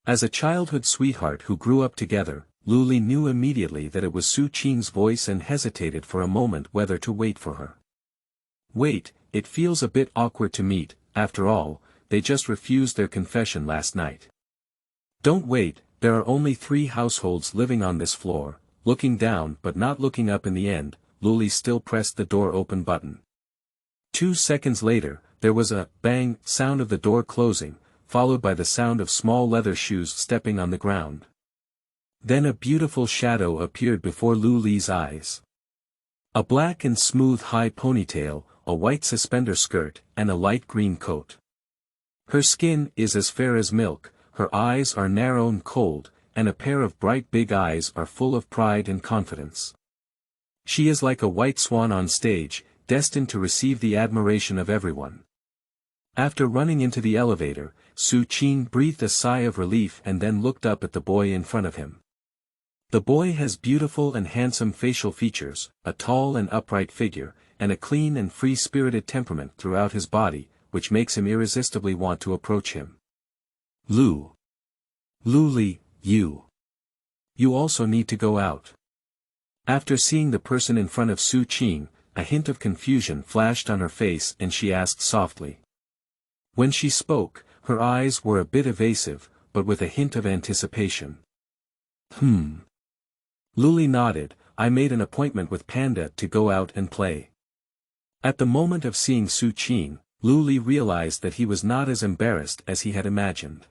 As a childhood sweetheart who grew up together, Luli knew immediately that it was Xu Qing's voice and hesitated for a moment whether to wait for her. Wait, it feels a bit awkward to meet, after all, they just refused their confession last night. Don't wait, there are only 3 households living on this floor. Looking down but not looking up in the end, Luli still pressed the door open button. 2 seconds later, there was a bang sound of the door closing, followed by the sound of small leather shoes stepping on the ground. Then a beautiful shadow appeared before Luli's eyes. A black and smooth high ponytail, a white suspender skirt, and a light green coat. Her skin is as fair as milk, her eyes are narrow and cold, and a pair of bright big eyes are full of pride and confidence. She is like a white swan on stage, destined to receive the admiration of everyone. After running into the elevator, Xu Qing breathed a sigh of relief and then looked up at the boy in front of him. The boy has beautiful and handsome facial features, a tall and upright figure, and a clean and free-spirited temperament throughout his body, which makes him irresistibly want to approach him. Luli, you also need to go out. After seeing the person in front of Xu Qing, a hint of confusion flashed on her face and she asked softly. When she spoke, her eyes were a bit evasive, but with a hint of anticipation. Luli nodded. I made an appointment with Panda to go out and play. At the moment of seeing Xu Qing, Luli realized that he was not as embarrassed as he had imagined.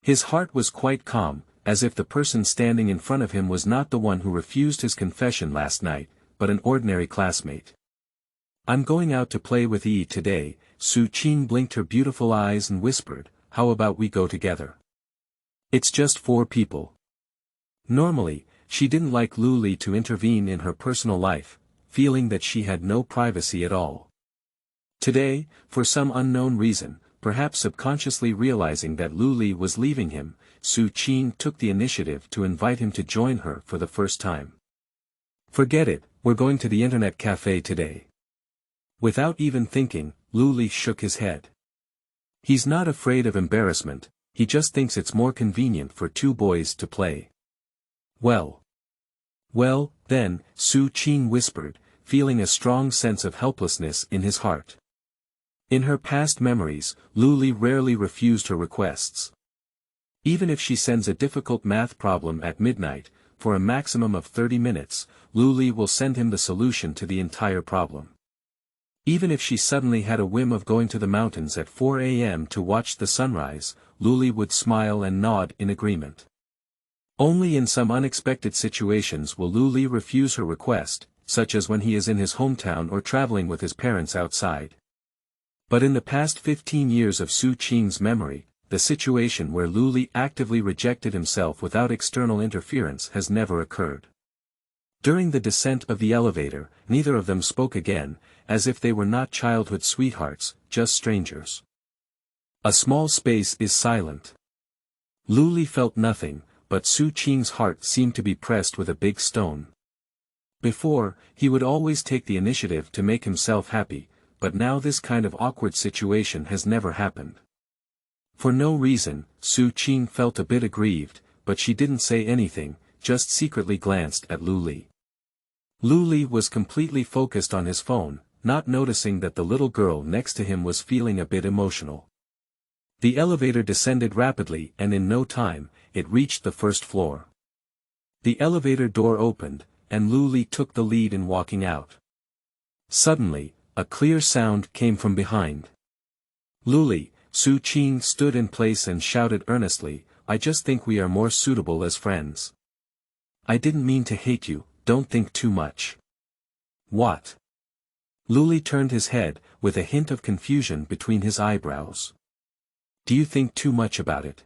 His heart was quite calm, as if the person standing in front of him was not the one who refused his confession last night, but an ordinary classmate. I'm going out to play with Yi today. Xu Qing blinked her beautiful eyes and whispered, how about we go together? It's just 4 people. Normally, she didn't like Luli to intervene in her personal life, feeling that she had no privacy at all. Today, for some unknown reason, perhaps subconsciously realizing that Luli was leaving him, Xu Qing took the initiative to invite him to join her for the first time. Forget it, we're going to the internet cafe today. Without even thinking, Luli shook his head. He's not afraid of embarrassment, he just thinks it's more convenient for 2 boys to play. Well. Well, then, Xu Qing whispered, feeling a strong sense of helplessness in his heart. In her past memories, Luli rarely refused her requests. Even if she sends a difficult math problem at midnight, for a maximum of 30 minutes, Luli will send him the solution to the entire problem. Even if she suddenly had a whim of going to the mountains at 4 a.m. to watch the sunrise, Luli would smile and nod in agreement. Only in some unexpected situations will Luli refuse her request, such as when he is in his hometown or traveling with his parents outside. But in the past 15 years of Xu Qing's memory, the situation where Luli actively rejected himself without external interference has never occurred. During the descent of the elevator, neither of them spoke again, as if they were not childhood sweethearts, just strangers. A small space is silent. Luli felt nothing, but Xu Qing's heart seemed to be pressed with a big stone. Before, he would always take the initiative to make himself happy, but now this kind of awkward situation has never happened. For no reason, Xu Qing felt a bit aggrieved, but she didn't say anything, just secretly glanced at Luli. Luli was completely focused on his phone, not noticing that the little girl next to him was feeling a bit emotional. The elevator descended rapidly and in no time, it reached the first floor. The elevator door opened, and Luli took the lead in walking out. Suddenly, a clear sound came from behind. Luli, Xu Qing stood in place and shouted earnestly, "I just think we are more suitable as friends. I didn't mean to hate you, don't think too much." "What?" Luli turned his head, with a hint of confusion between his eyebrows. "Do you think too much about it?"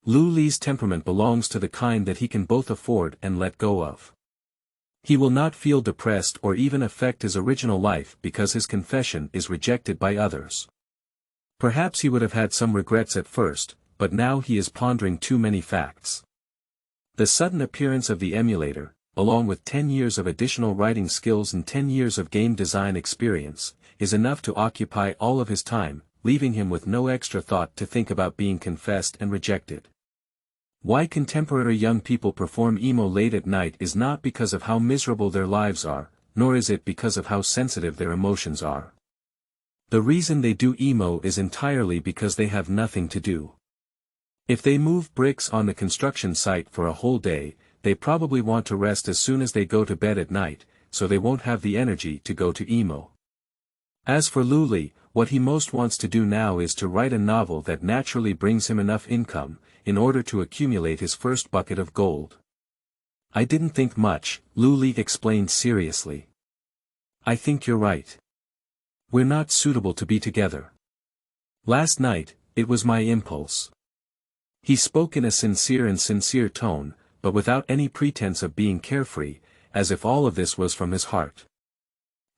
Luli's temperament belongs to the kind that he can both afford and let go of. He will not feel depressed or even affect his original life because his confession is rejected by others. Perhaps he would have had some regrets at first, but now he is pondering too many facts. The sudden appearance of the emulator, along with 10 years of additional writing skills and 10 years of game design experience, is enough to occupy all of his time, leaving him with no extra thought to think about being confessed and rejected. Why contemporary young people perform emo late at night is not because of how miserable their lives are, nor is it because of how sensitive their emotions are. The reason they do emo is entirely because they have nothing to do. If they move bricks on the construction site for a whole day, they probably want to rest as soon as they go to bed at night, so they won't have the energy to go to emo. As for Luli, what he most wants to do now is to write a novel that naturally brings him enough income, in order to accumulate his first bucket of gold. "I didn't think much," Luli explained seriously. "I think you're right. We're not suitable to be together. Last night, it was my impulse." He spoke in a sincere tone, but without any pretense of being carefree, as if all of this was from his heart.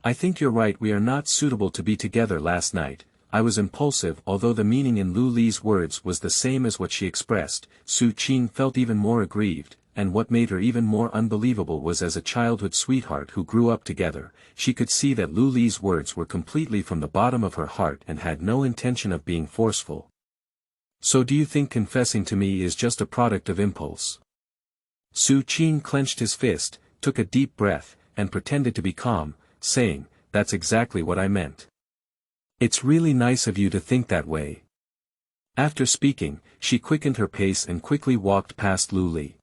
"I think you're right, we are not suitable to be together last night." I was impulsive. Although the meaning in Luli's words was the same as what she expressed, Xu Qing felt even more aggrieved, and what made her even more unbelievable was as a childhood sweetheart who grew up together, she could see that Luli's words were completely from the bottom of her heart and had no intention of being forceful. "So do you think confessing to me is just a product of impulse?" Xu Qing clenched his fist, took a deep breath, and pretended to be calm, saying, "That's exactly what I meant. It's really nice of you to think that way." After speaking, she quickened her pace and quickly walked past Luli.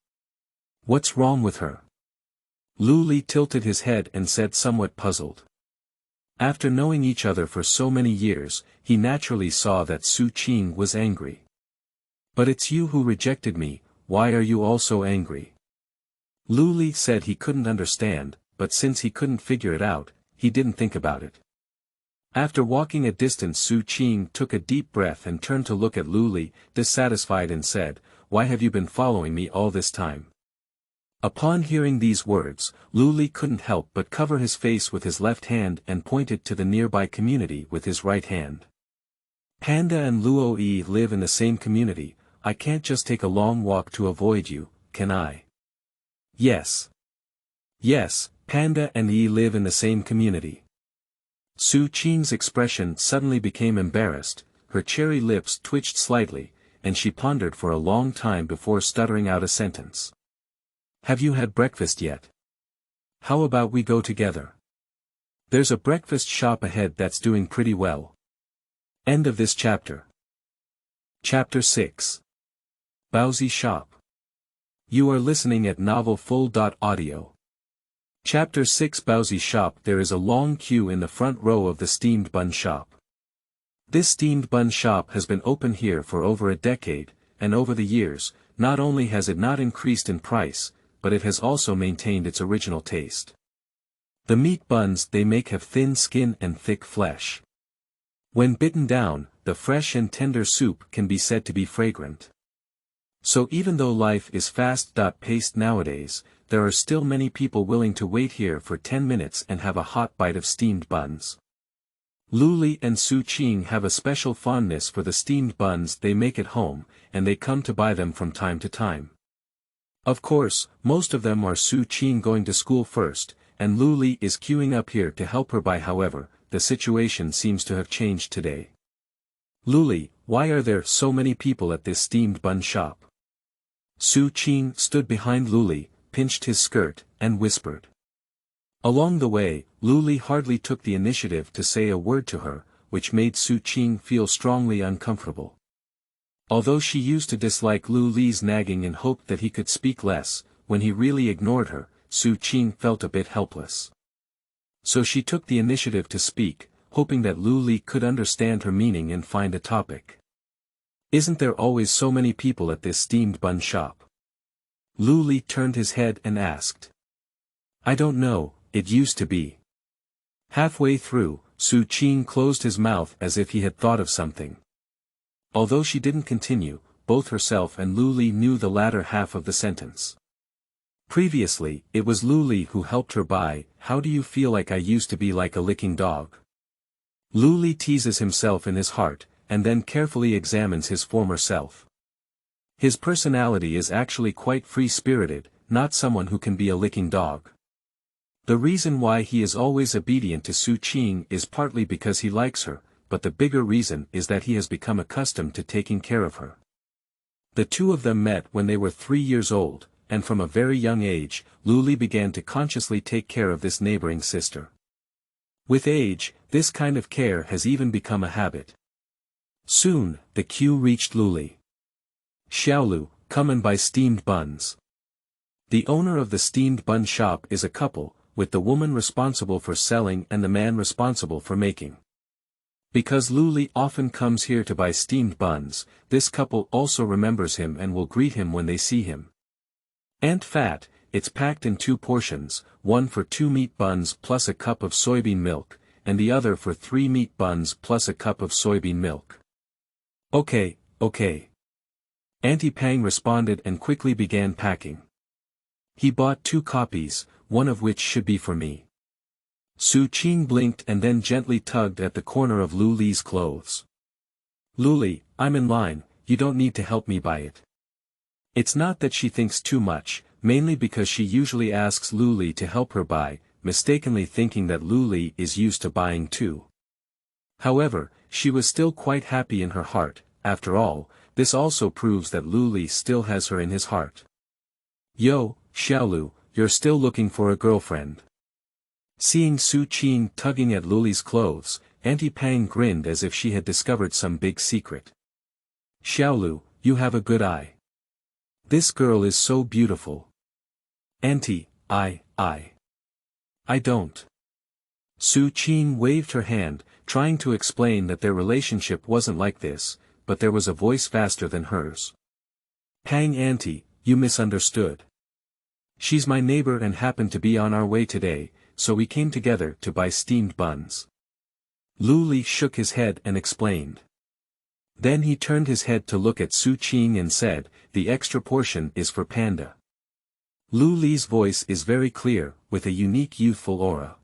"What's wrong with her?" Luli tilted his head and said, somewhat puzzled. After knowing each other for so many years, he naturally saw that Xu Qing was angry. "But it's you who rejected me, why are you also angry?" Luli said he couldn't understand, but since he couldn't figure it out, he didn't think about it. After walking a distance, Xu Qing took a deep breath and turned to look at Luli, dissatisfied, and said, "Why have you been following me all this time?" Upon hearing these words, Luli couldn't help but cover his face with his left hand and pointed to the nearby community with his right hand. "Panda and Luo Yi live in the same community, I can't just take a long walk to avoid you, can I?" Yes. Yes, Panda and Yi live in the same community." Xu Qing's expression suddenly became embarrassed, her cherry lips twitched slightly, and she pondered for a long time before stuttering out a sentence. Have you had breakfast yet? How about we go together? There's a breakfast shop ahead that's doing pretty well. End of this chapter. Chapter 6. Baozi Shop. You are listening at Novel Full.audio. Chapter 6 Baozi Shop. There is a long queue in the front row of the steamed bun shop. This steamed bun shop has been open here for over a decade, and over the years, not only has it not increased in price, but it has also maintained its original taste. The meat buns they make have thin skin and thick flesh. When bitten down, the fresh and tender soup can be said to be fragrant. So even though life is fast-paced nowadays, there are still many people willing to wait here for 10 minutes and have a hot bite of steamed buns. Lu Li and Xu Qing have a special fondness for the steamed buns they make at home, and they come to buy them from time to time. Of course, most of them are Xu Qing going to school first, and Lu Li is queuing up here to help her buy. However, the situation seems to have changed today. Lu Li, why are there so many people at this steamed bun shop? Xu Qing stood behind Lu Li, pinched his skirt, and whispered. Along the way, Lu Li hardly took the initiative to say a word to her, which made Xu Qing feel strongly uncomfortable. Although she used to dislike Lu Li's nagging and hoped that he could speak less, when he really ignored her, Xu Qing felt a bit helpless. So she took the initiative to speak, hoping that Lu Li could understand her meaning and find a topic. Isn't there always so many people at this steamed bun shop? Lu Li turned his head and asked. I don't know, it used to be. Halfway through, Xu Qing closed his mouth as if he had thought of something. Although she didn't continue, both herself and Lu Li knew the latter half of the sentence. Previously, it was Lu Li who helped her buy. How do you feel like I used to be like a licking dog? Lu Li teases himself in his heart, and then carefully examines his former self. His personality is actually quite free-spirited, not someone who can be a licking dog. The reason why he is always obedient to Xu Qing is partly because he likes her, but the bigger reason is that he has become accustomed to taking care of her. The two of them met when they were 3 years old, and from a very young age, Lu Li began to consciously take care of this neighboring sister. With age, this kind of care has even become a habit. Soon, the queue reached Lu Li. Xiaolu, come and buy steamed buns. The owner of the steamed bun shop is a couple, with the woman responsible for selling and the man responsible for making. Because Lu Li often comes here to buy steamed buns, this couple also remembers him and will greet him when they see him. Ant fat, it's packed in 2 portions, one for 2 meat buns plus a cup of soybean milk, and the other for 3 meat buns plus a cup of soybean milk. Okay. Auntie Pang responded and quickly began packing. He bought 2 copies, one of which should be for me. Xu Qing blinked and then gently tugged at the corner of Lu Li's clothes. Lu Li, I'm in line, you don't need to help me buy it. It's not that she thinks too much, mainly because she usually asks Lu Li to help her buy, mistakenly thinking that Lu Li is used to buying too. However, she was still quite happy in her heart. After all, this also proves that Lu Li still has her in his heart. Yo, Xiaolu, you're still looking for a girlfriend. Seeing Xu Qing tugging at Lu Li's clothes, Auntie Pang grinned as if she had discovered some big secret. Xiaolu, you have a good eye. This girl is so beautiful. Auntie, I don't. Xu Qing waved her hand, trying to explain that their relationship wasn't like this, but there was a voice faster than hers. Pang Auntie, you misunderstood. She's my neighbor and happened to be on our way today, so we came together to buy steamed buns. Lu Li shook his head and explained. Then he turned his head to look at Xu Qing and said, the extra portion is for Panda. Lu Li's voice is very clear, with a unique youthful aura.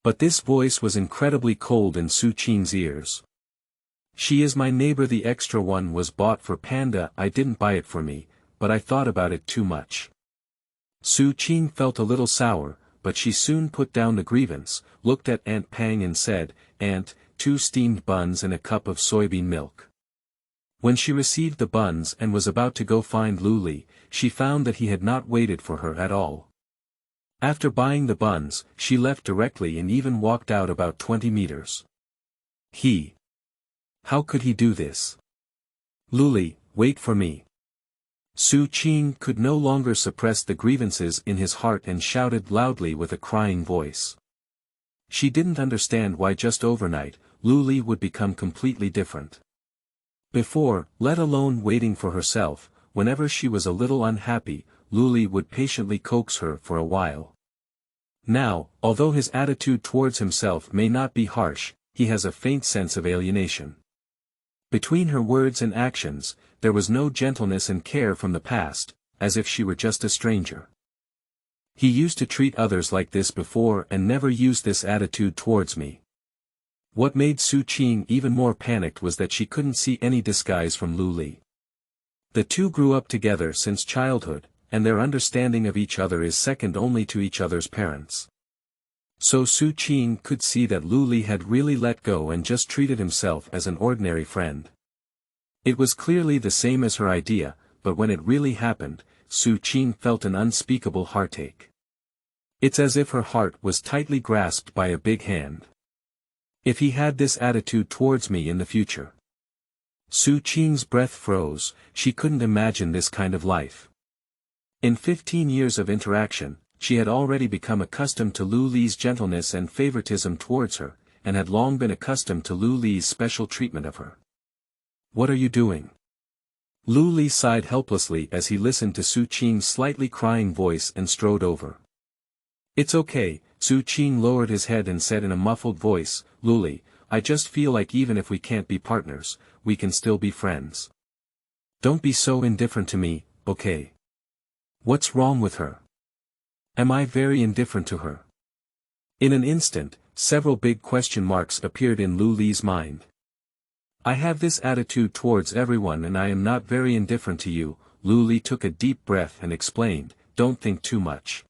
But this voice was incredibly cold in Xu Qing's ears. She is my neighbor. The extra one was bought for Panda. I didn't buy it for me, but I thought about it too much. Xu Qing felt a little sour, but she soon put down the grievance, looked at Aunt Pang and said, Aunt, 2 steamed buns and a cup of soybean milk. When she received the buns and was about to go find Lu Li, she found that he had not waited for her at all. After buying the buns, she left directly and even walked out about 20 meters. How could he do this? Lu Li, wait for me. Xu Qing could no longer suppress the grievances in his heart and shouted loudly with a crying voice. She didn't understand why just overnight, Lu Li would become completely different. Before, let alone waiting for herself, whenever she was a little unhappy, Lu Li would patiently coax her for a while. Now, although his attitude towards himself may not be harsh, he has a faint sense of alienation. Between her words and actions, there was no gentleness and care from the past, as if she were just a stranger. He used to treat others like this before and never used this attitude towards me. What made Xu Qing even more panicked was that she couldn't see any disguise from Lu Li. The two grew up together since childhood, and their understanding of each other is second only to each other's parents. So Xu Qing could see that Lu Li had really let go and just treated himself as an ordinary friend. It was clearly the same as her idea, but when it really happened, Xu Qing felt an unspeakable heartache. It's as if her heart was tightly grasped by a big hand. If he had this attitude towards me in the future. Xu Qing's breath froze, she couldn't imagine this kind of life. In 15 years of interaction, she had already become accustomed to Lu Li's gentleness and favoritism towards her, and had long been accustomed to Lu Li's special treatment of her. What are you doing? Lu Li sighed helplessly as he listened to Xu Qing's slightly crying voice and strode over. It's okay, Xu Qing lowered his head and said in a muffled voice, Lu Li, I just feel like even if we can't be partners, we can still be friends. Don't be so indifferent to me, okay? What's wrong with her? Am I very indifferent to her? In an instant, several big question marks appeared in Lu Li's mind. I have this attitude towards everyone and I am not very indifferent to you. Lu Li took a deep breath and explained, don't think too much.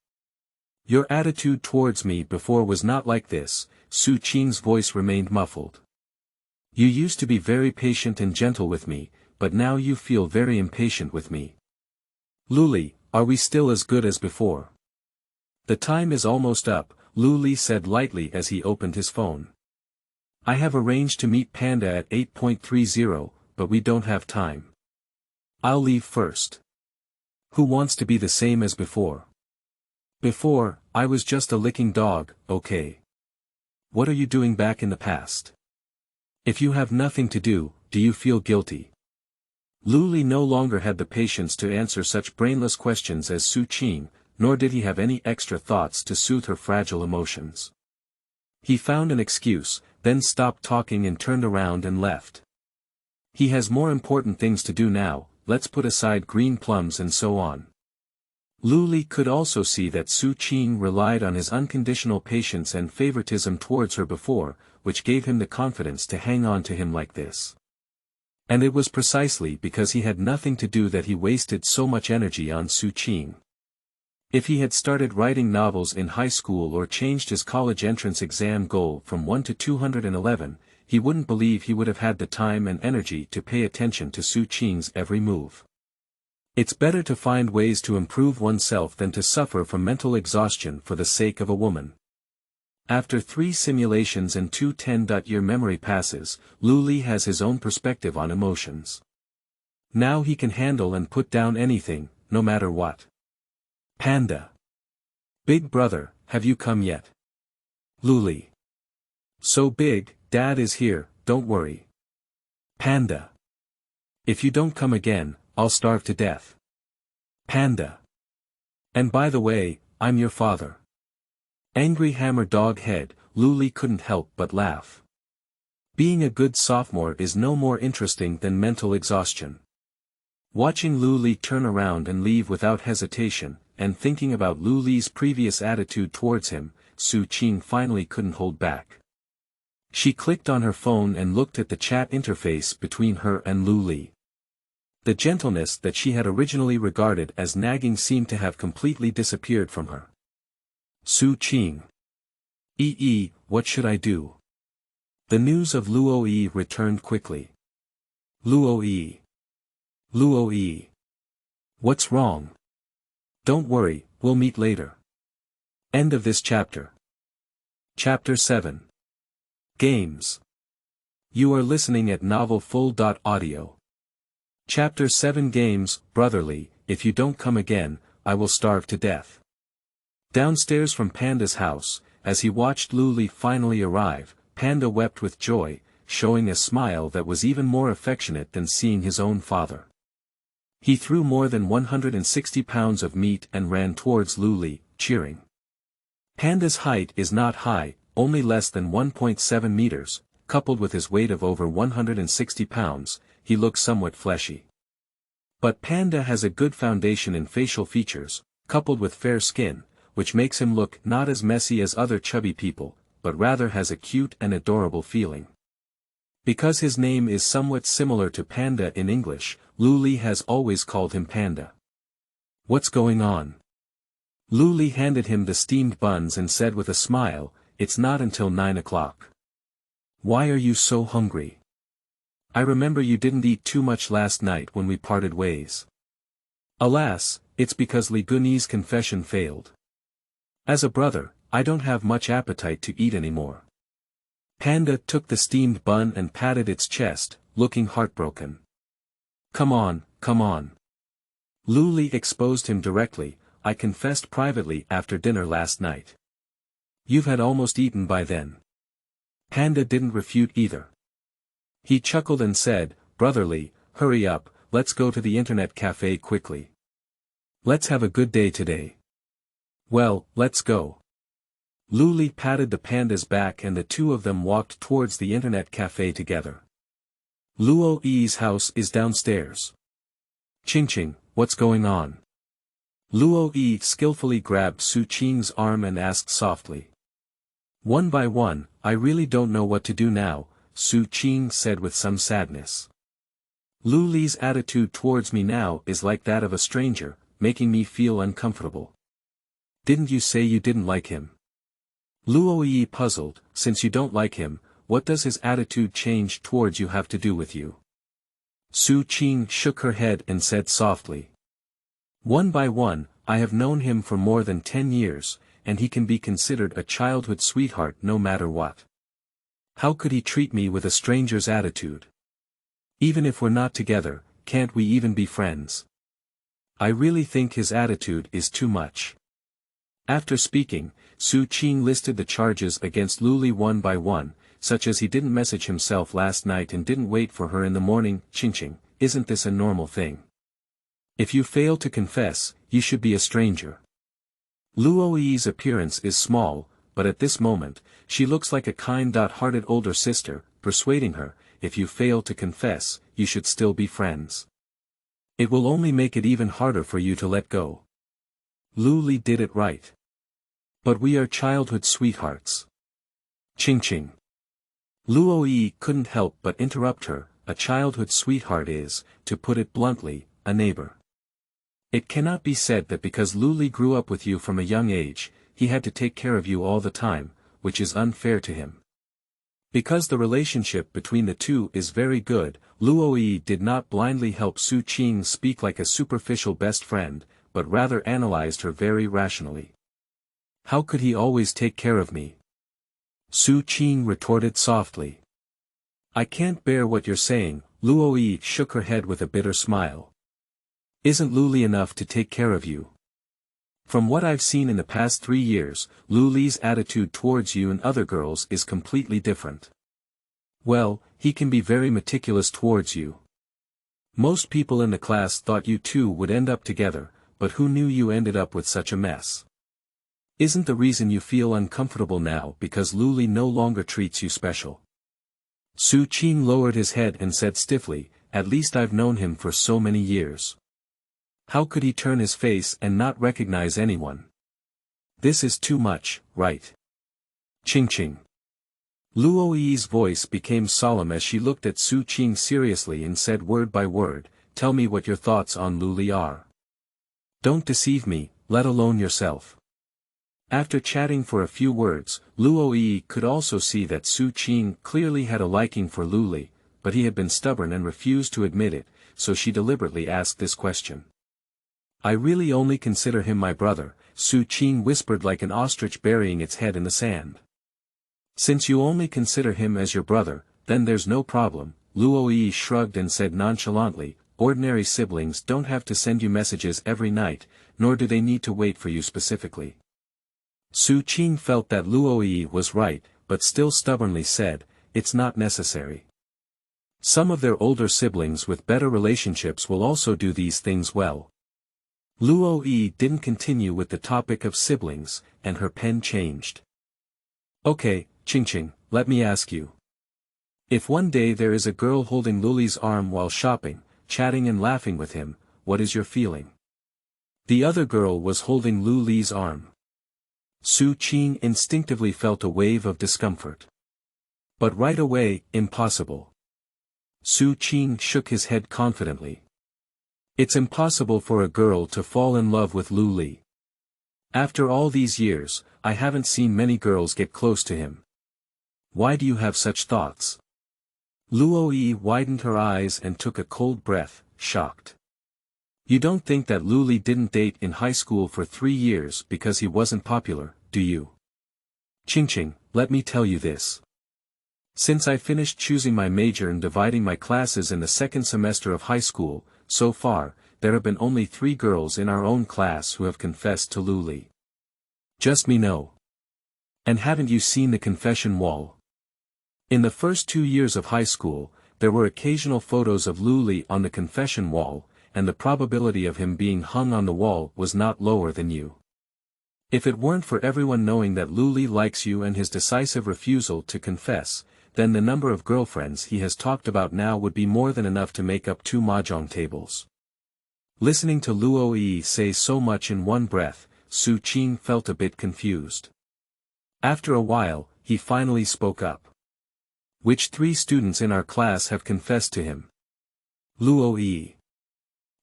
Your attitude towards me before was not like this. Xu Qing's voice remained muffled. You used to be very patient and gentle with me, but now you feel very impatient with me. Lu Li, are we still as good as before? The time is almost up, Lu Li said lightly as he opened his phone. I have arranged to meet Panda at 8:30, but we don't have time. I'll leave first. Who wants to be the same as before? Before, I was just a licking dog, okay. What are you doing back in the past? If you have nothing to do you feel guilty? Lu Li no longer had the patience to answer such brainless questions as Xu Qing, nor did he have any extra thoughts to soothe her fragile emotions. He found an excuse, then stopped talking and turned around and left. He has more important things to do now, let's put aside green plums and so on. Lu Li could also see that Xu Qing relied on his unconditional patience and favoritism towards her before, which gave him the confidence to hang on to him like this. And it was precisely because he had nothing to do that he wasted so much energy on Xu Qing. If he had started writing novels in high school or changed his college entrance exam goal from 1 to 211, he wouldn't believe he would have had the time and energy to pay attention to Xu Qing's every move. It's better to find ways to improve oneself than to suffer from mental exhaustion for the sake of a woman. After 3 simulations and 2 10-year memory passes, Lu Li has his own perspective on emotions. Now he can handle and put down anything, no matter what. Panda. Big brother, have you come yet? Lu Li. So big, Dad is here, don't worry. Panda. If you don't come again, I'll starve to death. Panda. And by the way, I'm your father. Angry hammer dog head, Lu Li couldn't help but laugh. Being a good sophomore is no more interesting than mental exhaustion. Watching Lu Li turn around and leave without hesitation, and thinking about Lu Li's previous attitude towards him, Xu Qing finally couldn't hold back. She clicked on her phone and looked at the chat interface between her and Lu Li. The gentleness that she had originally regarded as nagging seemed to have completely disappeared from her. Xu Qing. What should I do? The news of Luo Yi returned quickly. Luo Yi. Luo Yi. What's wrong? Don't worry, we'll meet later. End of this chapter. Chapter 7. Games. You are listening at novelfull.audio. Chapter 7 Games. Brotherly, if you don't come again, I will starve to death. Downstairs from Panda's house, as he watched Luli finally arrive, Panda wept with joy, showing a smile that was even more affectionate than seeing his own father. He threw more than 160 pounds of meat and ran towards Luli, cheering. Panda's height is not high, only less than 1.7 meters, coupled with his weight of over 160 pounds, he looks somewhat fleshy. But Panda has a good foundation in facial features, coupled with fair skin, which makes him look not as messy as other chubby people, but rather has a cute and adorable feeling. Because his name is somewhat similar to Panda in English, Luli has always called him Panda. What's going on? Luli handed him the steamed buns and said with a smile, it's not until 9 o'clock. Why are you so hungry? I remember you didn't eat too much last night when we parted ways. Alas, it's because Li Guni's confession failed. As a brother, I don't have much appetite to eat anymore. Panda took the steamed bun and patted its chest, looking heartbroken. Come on, come on. Luli exposed him directly, I confessed privately after dinner last night. You've had almost eaten by then. Panda didn't refute either. He chuckled and said, brotherly, hurry up, let's go to the internet cafe quickly. Let's have a good day today. Well, let's go. Luli patted the panda's back and the two of them walked towards the internet cafe together. Luo Yi's house is downstairs. Qingmei, what's going on? Luo Yi skillfully grabbed Xu Qing's arm and asked softly. One by one, I really don't know what to do now, Xu Qing said with some sadness. Luli's attitude towards me now is like that of a stranger, making me feel uncomfortable. Didn't you say you didn't like him? Luo Yi puzzled, since you don't like him, what does his attitude change towards you have to do with you? Xu Qing shook her head and said softly. One by one, I have known him for more than 10 years, and he can be considered a childhood sweetheart no matter what. How could he treat me with a stranger's attitude? Even if we're not together, can't we even be friends? I really think his attitude is too much. After speaking, Xu Qing listed the charges against Luli one by one, such as he didn't message himself last night and didn't wait for her in the morning. Qingmei, isn't this a normal thing? If you fail to confess, you should be a stranger. Luo Yi's appearance is small, but at this moment, she looks like a kind-hearted older sister, persuading her, if you fail to confess, you should still be friends. It will only make it even harder for you to let go. Luli did it right. But we are childhood sweethearts. Qingmei. Luo Yi couldn't help but interrupt her, a childhood sweetheart is, to put it bluntly, a neighbor. It cannot be said that because Luli grew up with you from a young age, he had to take care of you all the time, which is unfair to him. Because the relationship between the two is very good, Luo Yi did not blindly help Xu Qing speak like a superficial best friend, but rather analyzed her very rationally. How could he always take care of me? Xu Qing retorted softly. I can't bear what you're saying, Luo Yi shook her head with a bitter smile. Isn't Luli enough to take care of you? From what I've seen in the past 3 years, Luli's attitude towards you and other girls is completely different. Well, he can be very meticulous towards you. Most people in the class thought you two would end up together, but who knew you ended up with such a mess? Isn't the reason you feel uncomfortable now because Luli no longer treats you special? Xu Qing lowered his head and said stiffly, at least I've known him for so many years. How could he turn his face and not recognize anyone? This is too much, right? Qingmei. Luo Yi's voice became solemn as she looked at Xu Qing seriously and said word by word, tell me what your thoughts on Luli are. Don't deceive me, let alone yourself. After chatting for a few words, Luo Yi could also see that Xu Qing clearly had a liking for Luli, but he had been stubborn and refused to admit it, so she deliberately asked this question. I really only consider him my brother, Xu Qing whispered like an ostrich burying its head in the sand. Since you only consider him as your brother, then there's no problem, Luoyi shrugged and said nonchalantly, ordinary siblings don't have to send you messages every night, nor do they need to wait for you specifically. Xu Qing felt that Luoyi was right, but still stubbornly said, it's not necessary. Some of their older siblings with better relationships will also do these things well. Luoyi didn't continue with the topic of siblings, and her pen changed. Okay, Qingqing, let me ask you. If one day there is a girl holding Luli's arm while shopping, chatting and laughing with him, what is your feeling? The other girl was holding Luli's arm. Xu Qing instinctively felt a wave of discomfort. But right away, impossible. Xu Qing shook his head confidently. It's impossible for a girl to fall in love with Lu Li. After all these years, I haven't seen many girls get close to him. Why do you have such thoughts? Luoyi widened her eyes and took a cold breath, shocked. You don't think that Lu Li didn't date in high school for 3 years because he wasn't popular, do you? Qingqing, let me tell you this. Since I finished choosing my major and dividing my classes in the second semester of high school, so far, there have been only 3 girls in our own class who have confessed to Lu Li. Just me know. And haven't you seen the confession wall? In the first 2 years of high school, there were occasional photos of Lu Li on the confession wall, and the probability of him being hung on the wall was not lower than you. If it weren't for everyone knowing that Lu Li likes you and his decisive refusal to confess, then the number of girlfriends he has talked about now would be more than enough to make up 2 mahjong tables. Listening to Luoyi say so much in one breath, Xu Qing felt a bit confused. After a while, he finally spoke up. Which 3 students in our class have confessed to him? Luoyi.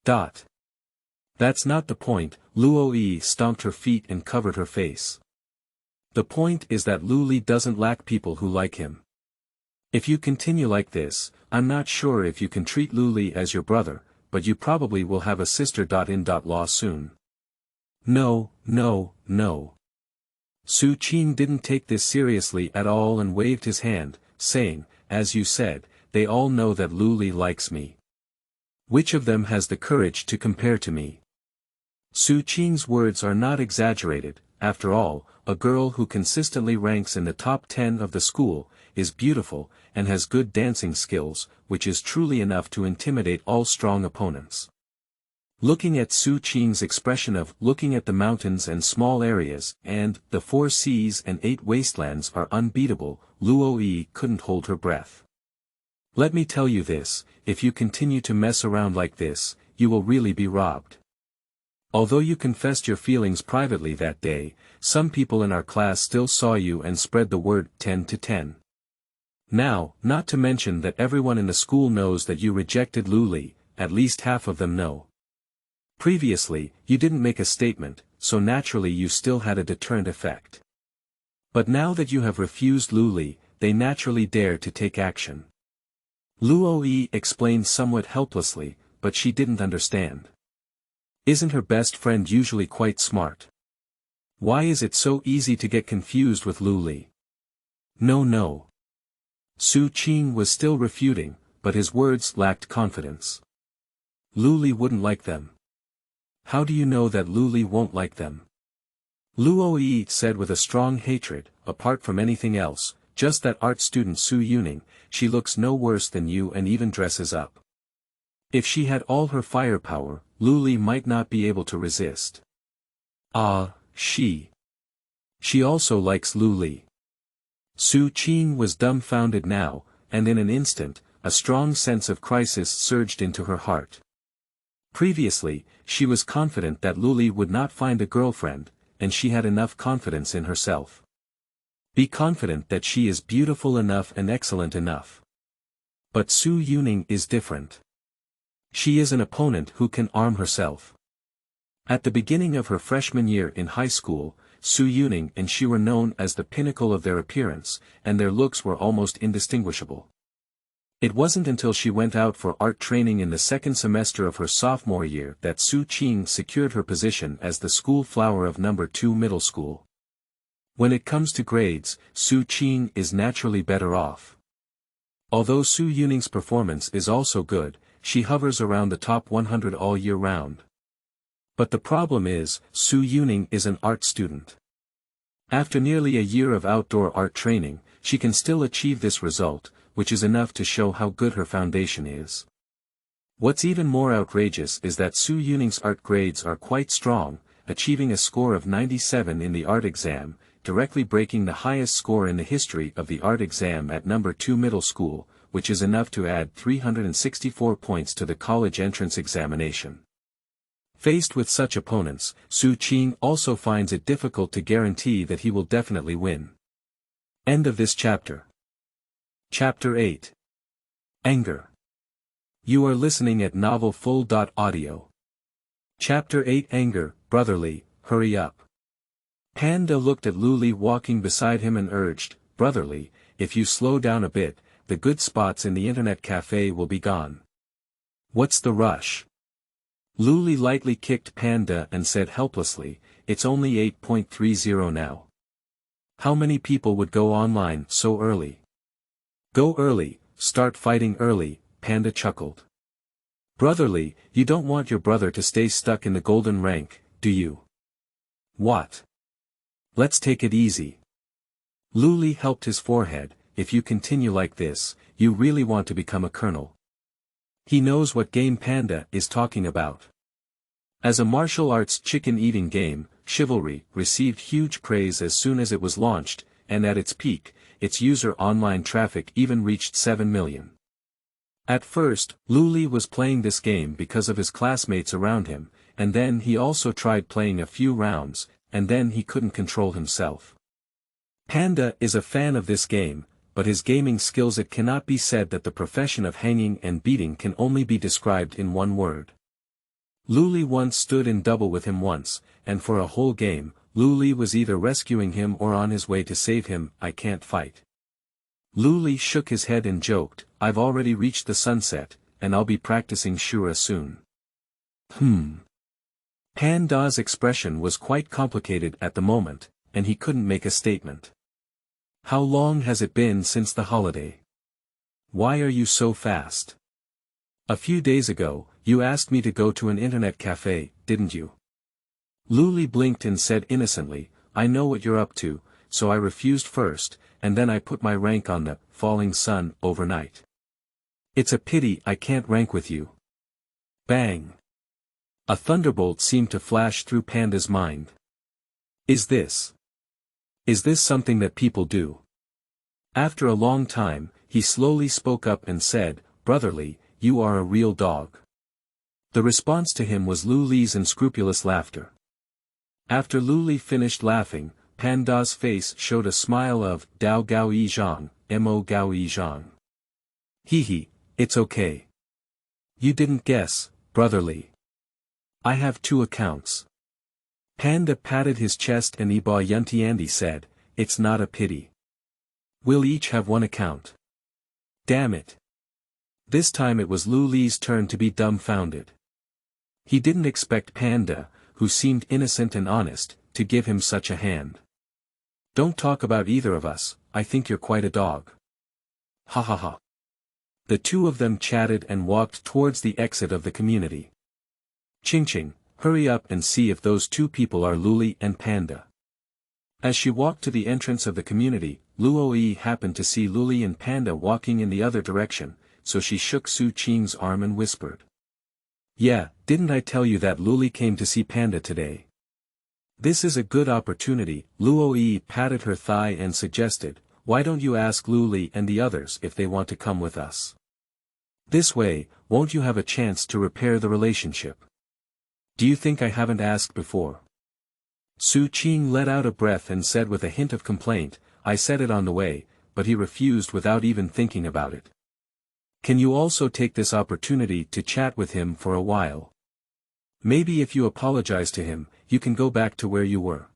That's not the point, Luoyi stomped her feet and covered her face. The point is that Lu Li doesn't lack people who like him. If you continue like this, I'm not sure if you can treat Lu Li as your brother, but you probably will have a sister-in-law soon. No. Xu Qing didn't take this seriously at all and waved his hand, saying, as you said, they all know that Lu Li likes me. Which of them has the courage to compare to me? Xu Qing's words are not exaggerated, after all, a girl who consistently ranks in the top 10 of the school, is beautiful, and has good dancing skills, which is truly enough to intimidate all strong opponents. Looking at Xu Qing's expression of looking at the mountains and small areas, and the 4 seas and 8 wastelands are unbeatable, Luoyi couldn't hold her breath. Let me tell you this, if you continue to mess around like this, you will really be robbed. Although you confessed your feelings privately that day, some people in our class still saw you and spread the word 10 to 10. Now, not to mention that everyone in the school knows that you rejected Lu Li, at least half of them know. Previously, you didn't make a statement, so naturally you still had a deterrent effect. But now that you have refused Lu Li, they naturally dare to take action. Luoyi explained somewhat helplessly, but she didn't understand. Isn't her best friend usually quite smart? Why is it so easy to get confused with Lu Li? No. Xu Qing was still refuting, but his words lacked confidence. Lu Li wouldn't like them. How do you know that Lu Li won't like them? Luoyi said with a strong hatred, apart from anything else, just that art student Su Yuning, she looks no worse than you and even dresses up. If she had all her firepower, Lu Li might not be able to resist. She also likes Lu Li. Xu Qing was dumbfounded now, and in an instant, a strong sense of crisis surged into her heart. Previously, she was confident that Lu Li would not find a girlfriend, and she had enough confidence in herself. Be confident that she is beautiful enough and excellent enough. But Su Yuning is different. She is an opponent who can arm herself. At the beginning of her freshman year in high school, Su Yuning and she were known as the pinnacle of their appearance, and their looks were almost indistinguishable. It wasn't until she went out for art training in the second semester of her sophomore year that Xu Qing secured her position as the school flower of No. 2 middle school. When it comes to grades, Xu Qing is naturally better off. Although Xu Yuning's performance is also good, she hovers around the top 100 all year round. But the problem is, Xu Yuning is an art student. After nearly a year of outdoor art training, she can still achieve this result, which is enough to show how good her foundation is. What's even more outrageous is that Xu Yuning's art grades are quite strong, achieving a score of 97 in the art exam, directly breaking the highest score in the history of the art exam at No. 2 middle school, which is enough to add 364 points to the college entrance examination. Faced with such opponents, Xu Qing also finds it difficult to guarantee that he will definitely win. End of this chapter. Chapter 8. Anger. You are listening at novelfull.audio. Chapter 8 Anger, Brotherly, hurry up. Panda looked at Luli walking beside him and urged, Brotherly, if you slow down a bit, the good spots in the internet cafe will be gone. What's the rush? Luli lightly kicked Panda and said helplessly, it's only 8.30 now. How many people would go online so early? Go early, start fighting early, Panda chuckled. Brotherly, you don't want your brother to stay stuck in the golden rank, do you? What? Let's take it easy. Luli helped his forehead, if you continue like this, you really want to become a colonel. He knows what game Panda is talking about. As a martial arts chicken-eating game, Chivalry received huge praise as soon as it was launched, and at its peak, its user online traffic even reached 7 million. At first, Luli was playing this game because of his classmates around him, and then he also tried playing a few rounds, and then he couldn't control himself. Panda is a fan of this game, but his gaming skills. It cannot be said that the profession of hanging and beating can only be described in one word. Luli once stood in double with him once, and for a whole game, Luli was either rescuing him or on his way to save him. I can't fight. Luli shook his head and joked, I've already reached the sunset, and I'll be practicing Shura soon. Panda's expression was quite complicated at the moment, and he couldn't make a statement. How long has it been since the holiday? Why are you so fast? A few days ago, you asked me to go to an internet cafe, didn't you? Luli blinked and said innocently, I know what you're up to, so I refused first, and then I put my rank on the falling sun overnight. It's a pity I can't rank with you. Bang! A thunderbolt seemed to flash through Panda's mind. Is this something that people do? After a long time, he slowly spoke up and said, Brotherly, you are a real dog. The response to him was Luli's unscrupulous laughter. After Luli finished laughing, Panda's face showed a smile of Dao Gao Yi Zhang, Mo Gao Yi Zhang. Hee, it's okay. You didn't guess, Brotherly. I have 2 accounts. Panda patted his chest and Iba Yuntiandi said, it's not a pity. We'll each have 1 account. Damn it. This time it was Luli's turn to be dumbfounded. He didn't expect Panda, who seemed innocent and honest, to give him such a hand. Don't talk about either of us, I think you're quite a dog. Ha ha ha. The 2 of them chatted and walked towards the exit of the community. Qingmei, hurry up and see if those 2 people are Luli and Panda. As she walked to the entrance of the community, Luoyi happened to see Luli and Panda walking in the other direction, so she shook Xu Qing's arm and whispered. Yeah, didn't I tell you that Luli came to see Panda today? This is a good opportunity, Luoyi patted her thigh and suggested, why don't you ask Luli and the others if they want to come with us? This way, won't you have a chance to repair the relationship? Do you think I haven't asked before? Xu Qing let out a breath and said with a hint of complaint, I said it on the way, but he refused without even thinking about it. Can you also take this opportunity to chat with him for a while? Maybe if you apologize to him, you can go back to where you were.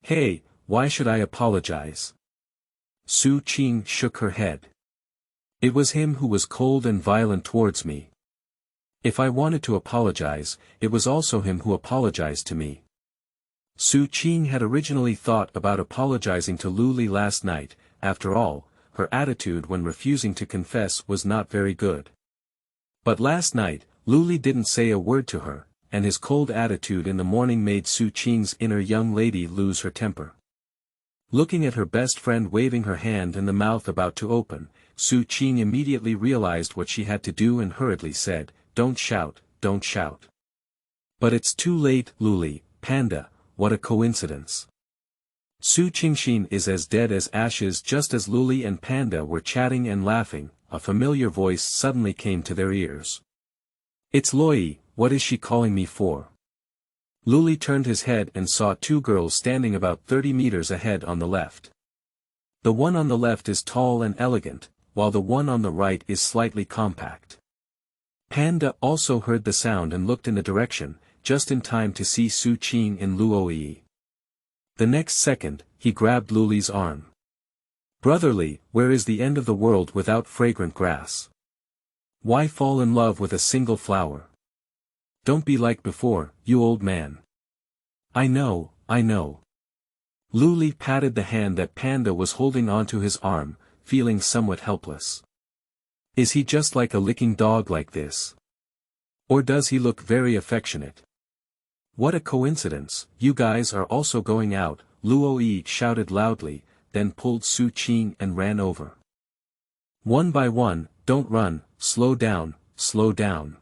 Hey, why should I apologize? Xu Qing shook her head. It was him who was cold and violent towards me. If I wanted to apologize, it was also him who apologized to me. Xu Qing had originally thought about apologizing to Lu Li last night. After all, her attitude when refusing to confess was not very good. But last night, Lu Li didn't say a word to her, and his cold attitude in the morning made Xu Qing's inner young lady lose her temper. Looking at her best friend waving her hand and the mouth about to open, Xu Qing immediately realized what she had to do and hurriedly said, "Don't shout, don't shout." But it's too late, Lu Li, Panda, what a coincidence. Xu Qingxin is as dead as ashes. Just as Lu Li and Panda were chatting and laughing, a familiar voice suddenly came to their ears. "It's Loi, what is she calling me for?" Lu Li turned his head and saw two girls standing about 30 meters ahead on the left. The one on the left is tall and elegant, while the one on the right is slightly compact. Panda also heard the sound and looked in the direction, just in time to see Xu Qing and Luoyi. The next second, he grabbed Lu Li's arm. "Brotherly, where is the end of the world without fragrant grass? Why fall in love with a single flower? Don't be like before, you old man." I know. Lu Li patted the hand that Panda was holding onto his arm, feeling somewhat helpless. Is he just like a licking dog like this? Or does he look very affectionate? What a coincidence, you guys are also going out, Luoyi shouted loudly, then pulled Xu Qing and ran over. One by one, don't run, slow down, slow down.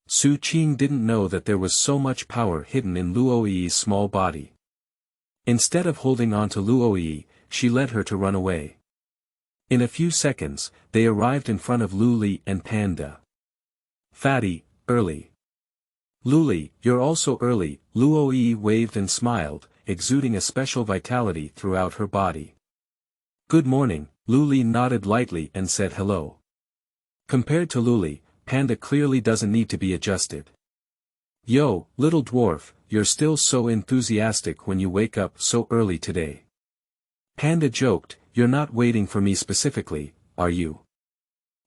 Xu Qing didn't know that there was so much power hidden in Luoyi's small body. Instead of holding on to Luoyi, she led her to run away. In a few seconds, they arrived in front of Lu Li and Panda. "Fatty, early. Lu Li, you're also early," Luoyi waved and smiled, exuding a special vitality throughout her body. "Good morning," Lu Li nodded lightly and said hello. Compared to Lu Li, Panda clearly doesn't need to be adjusted. "Yo, little dwarf, you're still so enthusiastic when you wake up so early today." Panda joked, "You're not waiting for me specifically, are you?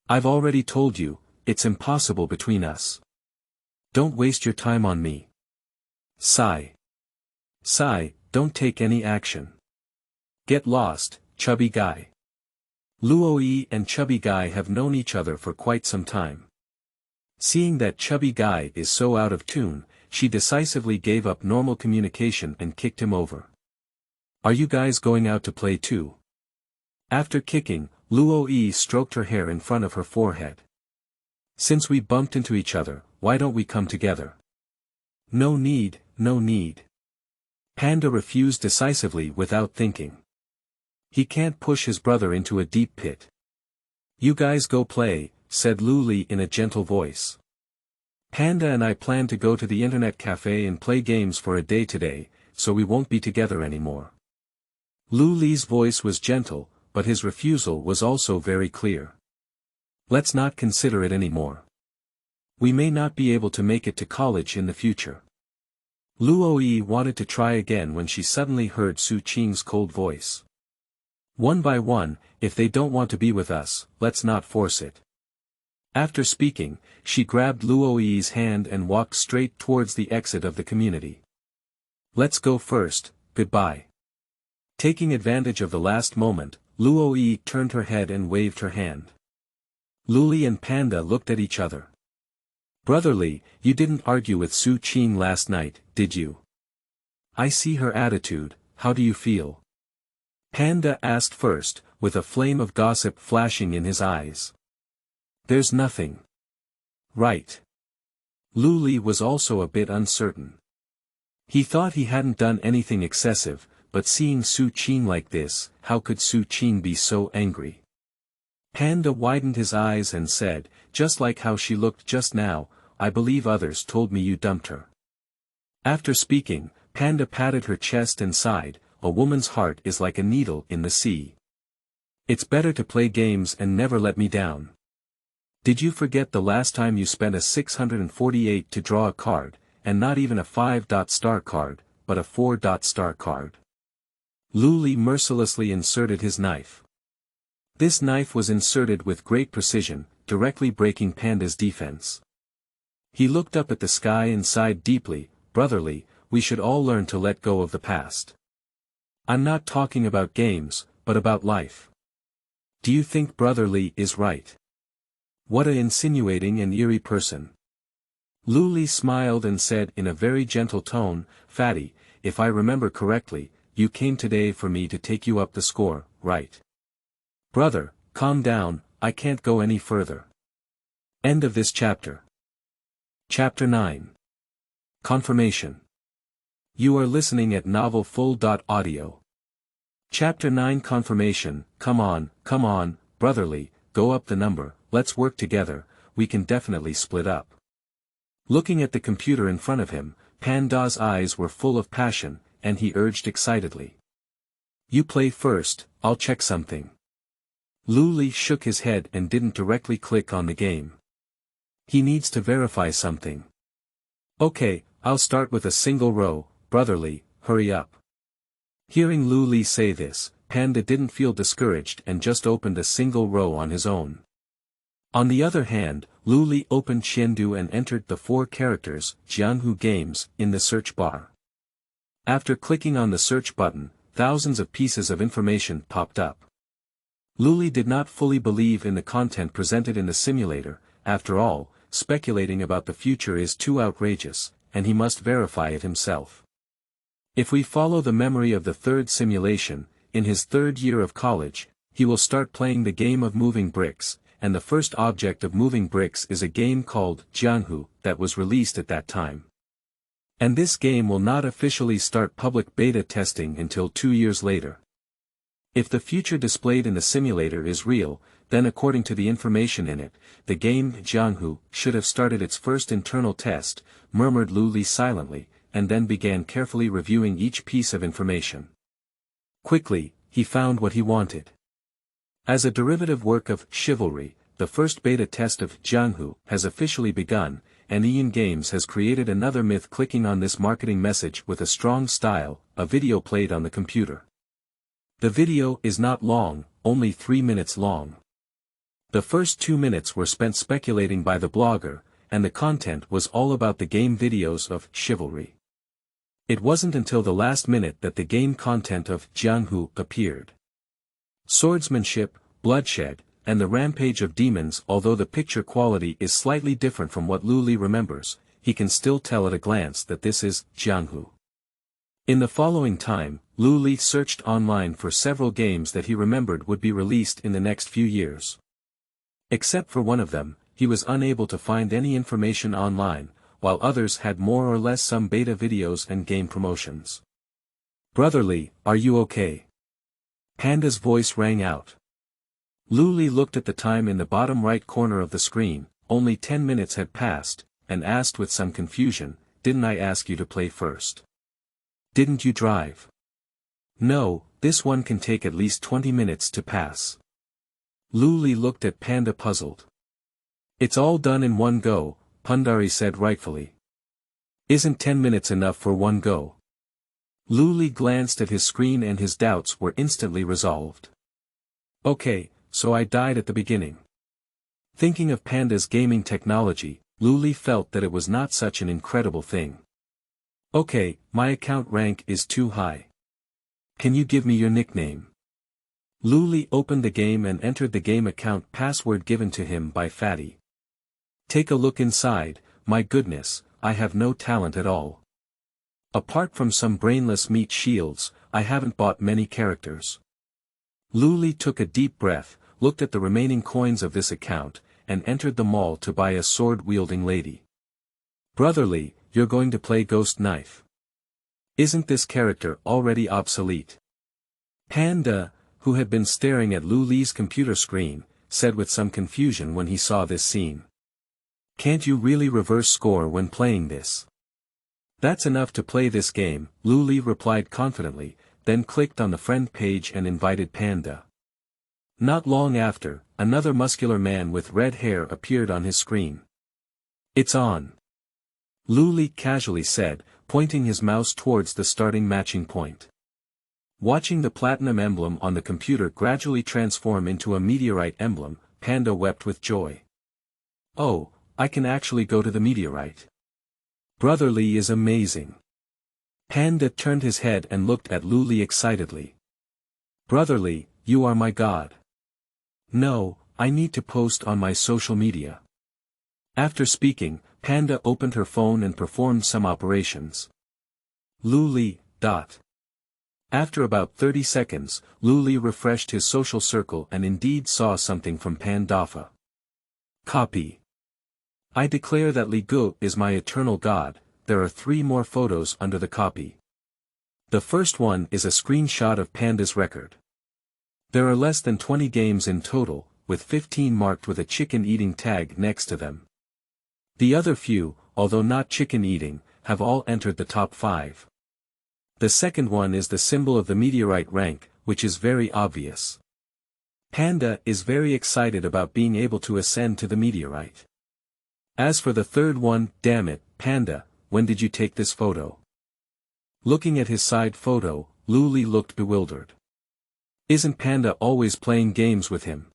I've already told you, it's impossible between us. Don't waste your time on me. Sigh. Don't take any action. Get lost, chubby guy." Luoyi and Chubby Guy have known each other for quite some time. Seeing that Chubby Guy is so out of tune, she decisively gave up normal communication and kicked him over. "Are you guys going out to play too?" After kicking, Luoyi stroked her hair in front of her forehead. "Since we bumped into each other, why don't we come together?" No need. Panda refused decisively without thinking. He can't push his brother into a deep pit. "You guys go play," said Lu Li in a gentle voice. "Panda and I plan to go to the internet cafe and play games for a day today, so we won't be together anymore." Lu Li's voice was gentle, but his refusal was also very clear. "Let's not consider it anymore. We may not be able to make it to college in the future." Luoyi wanted to try again when she suddenly heard Xu Qing's cold voice. "One by one, if they don't want to be with us, let's not force it." After speaking, she grabbed Luoyi's hand and walked straight towards the exit of the community. "Let's go first, goodbye." Taking advantage of the last moment, Luoyi turned her head and waved her hand. Lu Li and Panda looked at each other. "Brotherly, you didn't argue with Xu Qing last night, did you? I see her attitude, how do you feel?" Panda asked first, with a flame of gossip flashing in his eyes. "There's nothing." "Right." Lu Li was also a bit uncertain. He thought he hadn't done anything excessive, but seeing Xu Qing like this, how could Xu Qing be so angry? Panda widened his eyes and said, "Just like how she looked just now, I believe others told me you dumped her." After speaking, Panda patted her chest and sighed, "A woman's heart is like a needle in the sea. It's better to play games and never let me down. Did you forget the last time you spent a 648 to draw a card, and not even a 5-star card, but a 4-star card?" Lu Li mercilessly inserted his knife. This knife was inserted with great precision, directly breaking Panda's defense. He looked up at the sky and sighed deeply. Brotherly, we should all learn to let go of the past. I'm not talking about games, but about life. Do you think Brotherly is right? What an insinuating and eerie person. Lu Li smiled and said in a very gentle tone, Fatty, if I remember correctly, you came today for me to take you up the score, right? Brother, calm down, I can't go any further. End of this chapter. Chapter 9. Confirmation. You are listening at novelfull.audio. Chapter 9 Confirmation. Come on, Brotherly, go up the number, let's work together, we can definitely split up. Looking at the computer in front of him, Panda's eyes were full of passion, and he urged excitedly. You play first, I'll check something. Lu Li shook his head and didn't directly click on the game. He needs to verify something. Okay, I'll start with a single row, Brotherly, hurry up. Hearing Lu Li say this, Panda didn't feel discouraged and just opened a single row on his own. On the other hand, Lu Li opened Qiandu and entered the 4 characters, Jianghu Games, in the search bar. After clicking on the search button, thousands of pieces of information popped up. Lu Li did not fully believe in the content presented in the simulator. After all, speculating about the future is too outrageous, and he must verify it himself. If we follow the memory of the 3rd simulation, in his 3rd year of college, he will start playing the game of moving bricks, and the first object of moving bricks is a game called Jianghu that was released at that time. And this game will not officially start public beta testing until 2 years later. If the future displayed in the simulator is real, then according to the information in it, the game Jianghu should have started its first internal test, murmured Lu Li silently, and then began carefully reviewing each piece of information. Quickly, he found what he wanted. As a derivative work of chivalry, the first beta test of Jianghu has officially begun, and Ian Games has created another myth. Clicking on this marketing message with a strong style, a video played on the computer. The video is not long, only 3 minutes long. The first 2 minutes were spent speculating by the blogger, and the content was all about the game videos of chivalry. It wasn't until the last minute that the game content of Jianghu appeared. Swordsmanship, bloodshed, and the rampage of demons. Although the picture quality is slightly different from what Lu Li remembers, he can still tell at a glance that this is Jianghu. In the following time, Lu Li searched online for several games that he remembered would be released in the next few years. Except for one of them, he was unable to find any information online, while others had more or less some beta videos and game promotions. Brotherly, are you okay? Panda's voice rang out. Lu Li looked at the time in the bottom right corner of the screen. Only 10 minutes had passed, and asked with some confusion, didn't I ask you to play first? Didn't you drive? No, this one can take at least 20 minutes to pass. Lu Li looked at Panda puzzled. It's all done in one go, Pundari said rightfully. Isn't 10 minutes enough for one go? Lu Li glanced at his screen and his doubts were instantly resolved. Okay, so I died at the beginning. Thinking of Panda's gaming technology, Lu Li felt that it was not such an incredible thing. Okay, my account rank is too high. Can you give me your nickname? Lu Li opened the game and entered the game account password given to him by Fatty. Take a look inside. My goodness, I have no talent at all. Apart from some brainless meat shields, I haven't bought many characters. Lu Li took a deep breath, looked at the remaining coins of this account, and entered the mall to buy a sword-wielding lady. Brotherly, you're going to play Ghost Knife. Isn't this character already obsolete? Panda, who had been staring at Lu Li's computer screen, said with some confusion when he saw this scene. Can't you really reverse score when playing this? That's enough to play this game, Lu Li replied confidently, then clicked on the friend page and invited Panda. Not long after, another muscular man with red hair appeared on his screen. It's on. Lu Li casually said, pointing his mouse towards the starting matching point. Watching the platinum emblem on the computer gradually transform into a meteorite emblem, Panda wept with joy. Oh, I can actually go to the meteorite. Brotherly is amazing. Panda turned his head and looked at Luli excitedly. Brotherly, you are my god. No, I need to post on my social media. After speaking, Panda opened her phone and performed some operations. Luli. After about 30 seconds, Luli refreshed his social circle and indeed saw something from Pandafa. Copy. I declare that Li Gu is my eternal god. There are 3 more photos under the copy. The first one is a screenshot of Panda's record. There are less than 20 games in total, with 15 marked with a chicken eating tag next to them. The other few, although not chicken eating, have all entered the top 5. The second one is the symbol of the meteorite rank, which is very obvious. Panda is very excited about being able to ascend to the meteorite. As for the third one, damn it, Panda, when did you take this photo? Looking at his side photo, Luli looked bewildered. Isn't Panda always playing games with him?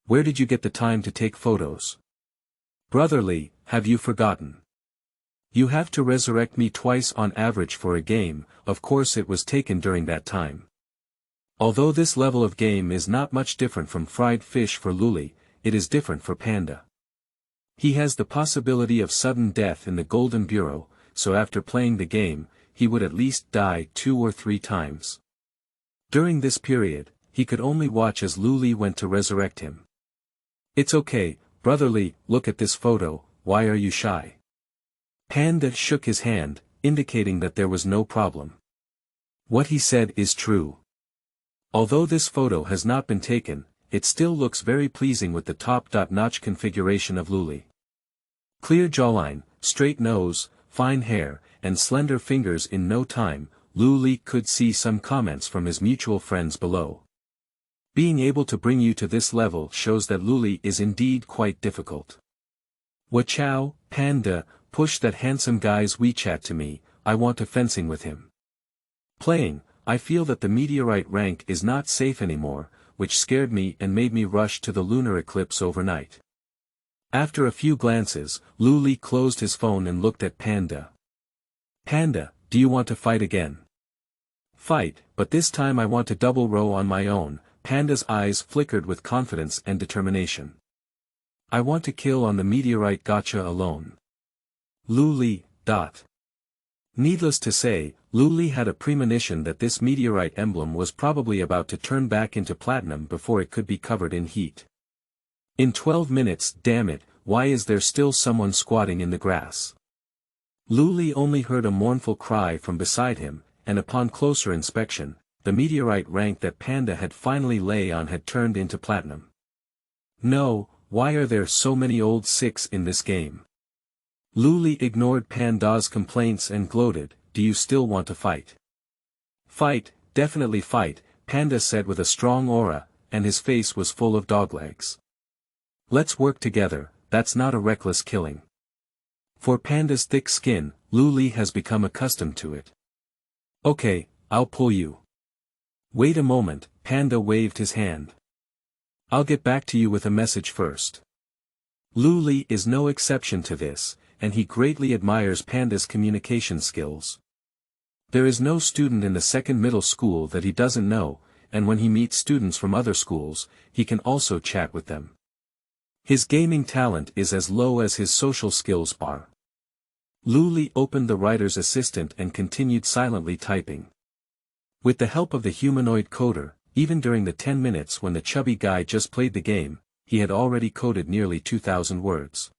Where did you get the time to take photos? Brotherly, have you forgotten? You have to resurrect me twice on average for a game. Of course it was taken during that time. Although this level of game is not much different from fried fish for Luli, it is different for Panda. He has the possibility of sudden death in the Golden Bureau, so after playing the game, he would at least die 2 or 3 times. During this period, he could only watch as Luli went to resurrect him. It's okay, brotherly, look at this photo, why are you shy? Panda shook his hand, indicating that there was no problem. What he said is true. Although this photo has not been taken, it still looks very pleasing with the top-notch configuration of Luli. Clear jawline, straight nose, fine hair, and slender fingers. In no time, Luli could see some comments from his mutual friends below. Being able to bring you to this level shows that Luli is indeed quite difficult. Wachow, Panda, push that handsome guy's WeChat to me, I want to fencing with him. Playing, I feel that the meteorite rank is not safe anymore, which scared me and made me rush to the lunar eclipse overnight. After a few glances, Luli closed his phone and looked at Panda. Panda, do you want to fight again? Fight, but this time I want to double row on my own. Panda's eyes flickered with confidence and determination. I want to kill on the meteorite gotcha alone. Luli. Needless to say, Luli had a premonition that this meteorite emblem was probably about to turn back into platinum before it could be covered in heat. In 12 minutes, damn it, why is there still someone squatting in the grass? Luli only heard a mournful cry from beside him, and upon closer inspection, the meteorite rank that Panda had finally lay on had turned into platinum. No, why are there so many old 6 in this game? Luli ignored Panda's complaints and gloated, do you still want to fight? Fight, definitely fight, Panda said with a strong aura, and his face was full of doglegs. Let's work together, that's not a reckless killing. For Panda's thick skin, Luli has become accustomed to it. Okay, I'll pull you. Wait a moment, Panda waved his hand. I'll get back to you with a message first. Luli is no exception to this, and he greatly admires Panda's communication skills. There is no student in the second middle school that he doesn't know, and when he meets students from other schools, he can also chat with them. His gaming talent is as low as his social skills are. Luli opened the writer's assistant and continued silently typing. With the help of the humanoid coder, even during the 10 minutes when the chubby guy just played the game, he had already coded nearly 2,000 words.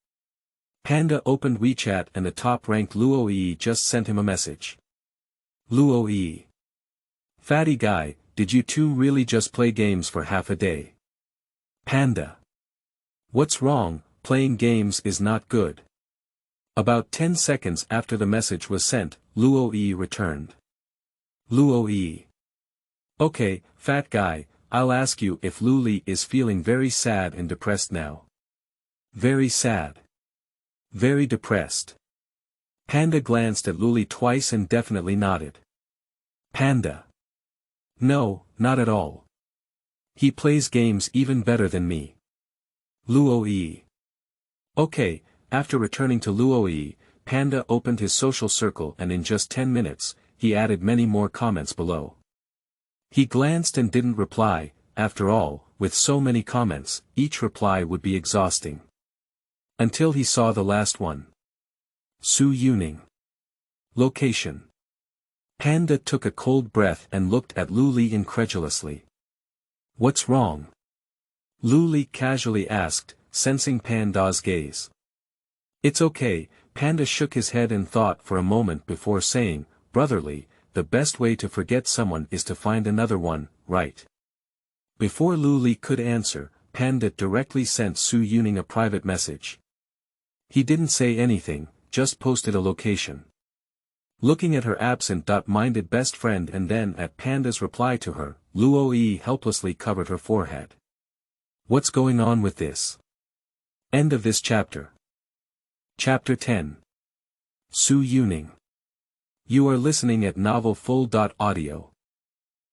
Panda opened WeChat and the top-ranked Luoyi just sent him a message. Luoyi. Fatty guy, did you two really just play games for half a day? Panda. What's wrong, playing games is not good. About 10 seconds after the message was sent, Luoyi returned. Luoyi. Okay, fat guy, I'll ask you if Luli is feeling very sad and depressed now. Very sad. Very depressed. Panda glanced at Luli twice and definitely nodded. Panda. No, not at all. He plays games even better than me. Luo. Okay, after returning to Luo, Panda opened his social circle and in just 10 minutes, he added many more comments below. He glanced and didn't reply. After all, with so many comments, each reply would be exhausting. Until he saw the last one. Xu Qing. Location. Panda took a cold breath and looked at Luli incredulously. What's wrong? Luli casually asked, sensing Panda's gaze. It's okay, Panda shook his head and thought for a moment before saying, brotherly, the best way to forget someone is to find another one, right? Before Luli could answer, Panda directly sent Xu Qing a private message. He didn't say anything, just posted a location. Looking at her absent-minded best friend and then at Panda's reply to her, Luo helplessly covered her forehead. What's going on with this? End of this chapter. Chapter 10. Xu Qing. You are listening at novelfull.audio.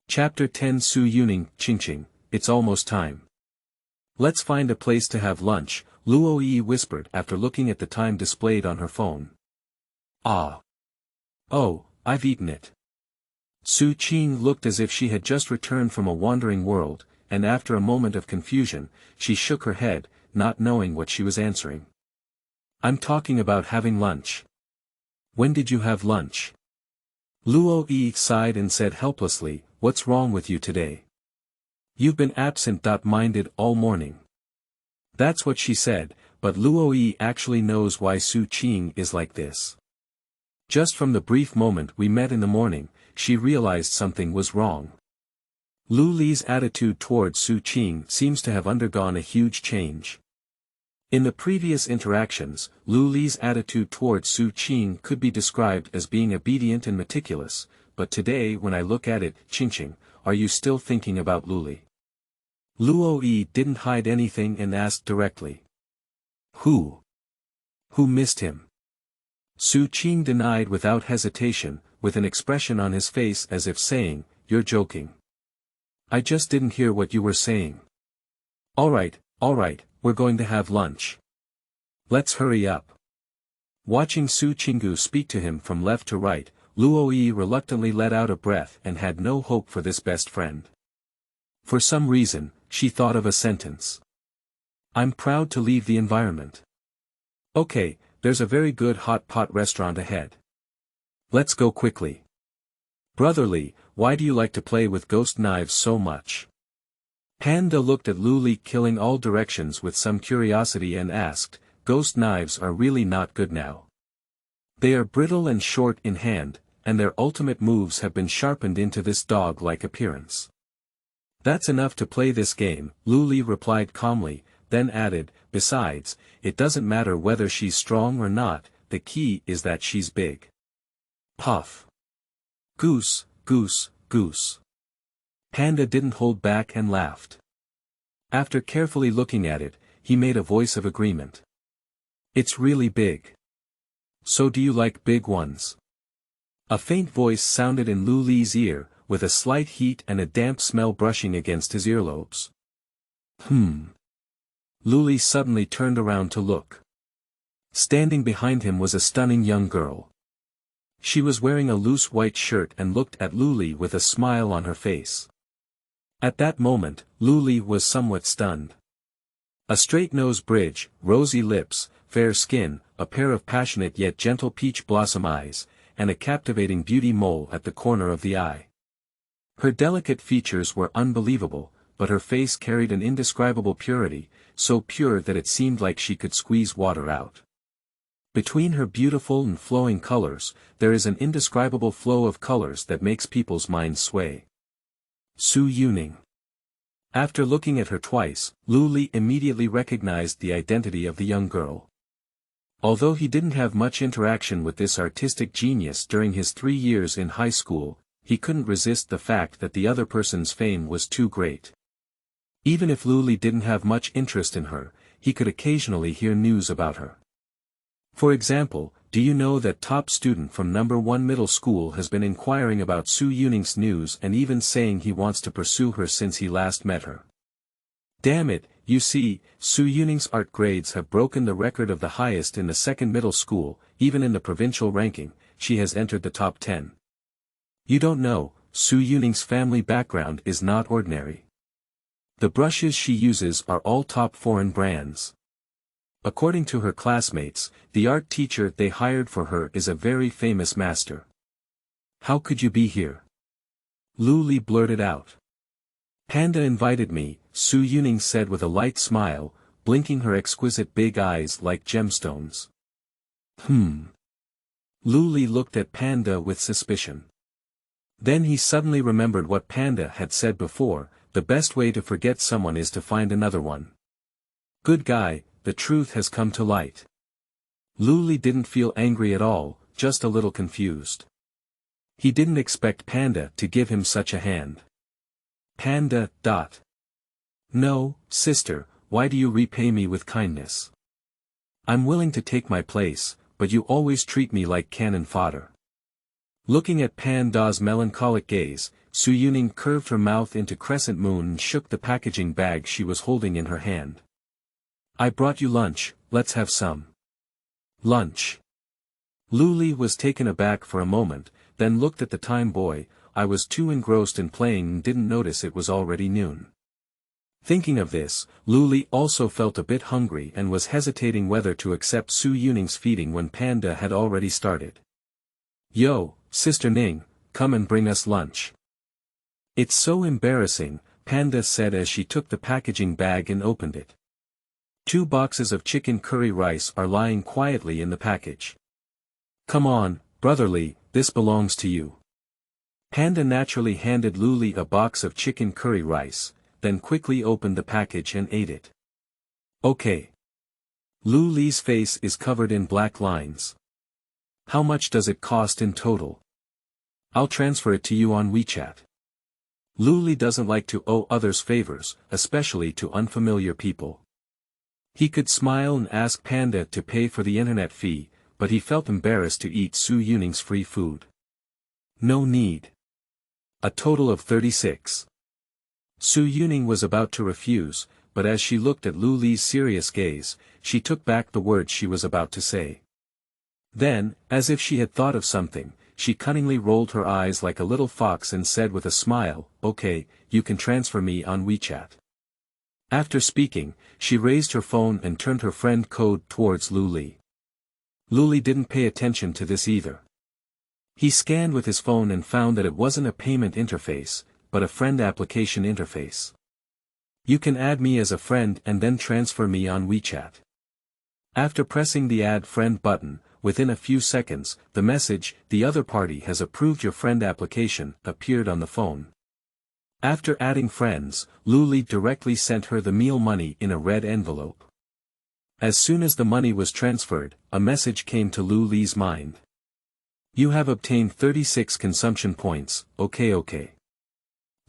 Chapter 10 Xu Qing, Qingqing, it's almost time. Let's find a place to have lunch, Luo whispered after looking at the time displayed on her phone. Ah. Oh, I've eaten it. Xu Qing looked as if she had just returned from a wandering world, and after a moment of confusion, she shook her head, not knowing what she was answering. I'm talking about having lunch. When did you have lunch? Luo sighed and said helplessly, what's wrong with you today? You've been absent-minded all morning. That's what she said, but Luo actually knows why Xu Qing is like this. Just from the brief moment we met in the morning, she realized something was wrong. Luli's attitude towards Xu Qing seems to have undergone a huge change. In the previous interactions, Luli's attitude towards Xu Qing could be described as being obedient and meticulous, but today when I look at it, Qingqing, are you still thinking about Luli? Luo didn't hide anything and asked directly. Who? Who missed him? Xu Qing denied without hesitation, with an expression on his face as if saying, you're joking. I just didn't hear what you were saying. Alright, we're going to have lunch. Let's hurry up. Watching Xu Qinggu speak to him from left to right, Luo reluctantly let out a breath and had no hope for this best friend. For some reason, she thought of a sentence. I'm proud to leave the environment. Okay, there's a very good hot pot restaurant ahead. Let's go quickly. Brotherly, why do you like to play with ghost knives so much? Panda looked at Luli killing all directions with some curiosity and asked, ghost knives are really not good now. They are brittle and short in hand, and their ultimate moves have been sharpened into this dog-like appearance. That's enough to play this game, Luli replied calmly, then added, besides, it doesn't matter whether she's strong or not, the key is that she's big. Puff. Goose, goose, goose. Panda didn't hold back and laughed. After carefully looking at it, he made a voice of agreement. It's really big. So do you like big ones? A faint voice sounded in Luli's ear, with a slight heat and a damp smell brushing against his earlobes. Luli suddenly turned around to look. Standing behind him was a stunning young girl. She was wearing a loose white shirt and looked at Luli with a smile on her face. At that moment, Luli was somewhat stunned. A straight nose bridge, rosy lips, fair skin, a pair of passionate yet gentle peach blossom eyes, and a captivating beauty mole at the corner of the eye. Her delicate features were unbelievable, but her face carried an indescribable purity, so pure that it seemed like she could squeeze water out. Between her beautiful and flowing colors, there is an indescribable flow of colors that makes people's minds sway. Xu Qing. After looking at her twice, Luli immediately recognized the identity of the young girl. Although he didn't have much interaction with this artistic genius during his 3 years in high school, he couldn't resist the fact that the other person's fame was too great. Even if Luli didn't have much interest in her, he could occasionally hear news about her. For example, do you know that top student from number 1 middle school has been inquiring about Xu Yuning's news and even saying he wants to pursue her since he last met her. Damn it, you see, Xu Yuning's art grades have broken the record of the highest in the 2nd middle school, even in the provincial ranking, she has entered the top 10. You don't know, Xu Yuning's family background is not ordinary. The brushes she uses are all top foreign brands. According to her classmates, the art teacher they hired for her is a very famous master. How could you be here? Lu Li blurted out. Panda invited me, Xu Yuning said with a light smile, blinking her exquisite big eyes like gemstones. Lu Li looked at Panda with suspicion. Then he suddenly remembered what Panda had said before, the best way to forget someone is to find another one. Good guy, the truth has come to light. Lu Li didn't feel angry at all, just a little confused. He didn't expect Panda to give him such a hand. Panda. No, sister, why do you repay me with kindness? I'm willing to take my place, but you always treat me like cannon fodder. Looking at Panda's melancholic gaze, Xu Yuning curved her mouth into crescent moon and shook the packaging bag she was holding in her hand. I brought you lunch, let's have some. Lunch. Lu Li was taken aback for a moment, then looked at the time. Boy, I was too engrossed in playing and didn't notice it was already noon. Thinking of this, Lu Li also felt a bit hungry and was hesitating whether to accept Xu Yuning's feeding when Panda had already started. Yo, Sister Ning, come and bring us lunch. It's so embarrassing, Panda said as she took the packaging bag and opened it. 2 boxes of chicken curry rice are lying quietly in the package. Come on, brotherly, this belongs to you. Panda naturally handed Lu Li a box of chicken curry rice, then quickly opened the package and ate it. Okay. Lu Li's face is covered in black lines. How much does it cost in total? I'll transfer it to you on WeChat. Lu Li doesn't like to owe others favors, especially to unfamiliar people. He could smile and ask Panda to pay for the internet fee, but he felt embarrassed to eat Xu Yuning's free food. No need. A total of 36. Xu Yuning was about to refuse, but as she looked at Lu Li's serious gaze, she took back the words she was about to say. Then, as if she had thought of something, she cunningly rolled her eyes like a little fox and said with a smile, okay, you can transfer me on WeChat. After speaking, she raised her phone and turned her friend code towards Lu Li. Lu Li didn't pay attention to this either. He scanned with his phone and found that it wasn't a payment interface, but a friend application interface. You can add me as a friend and then transfer me on WeChat. After pressing the Add Friend button, within a few seconds, the message, "The other party has approved your friend application," appeared on the phone. After adding friends, Lu Li directly sent her the meal money in a red envelope. As soon as the money was transferred, a message came to Lu Li's mind. You have obtained 36 consumption points, okay.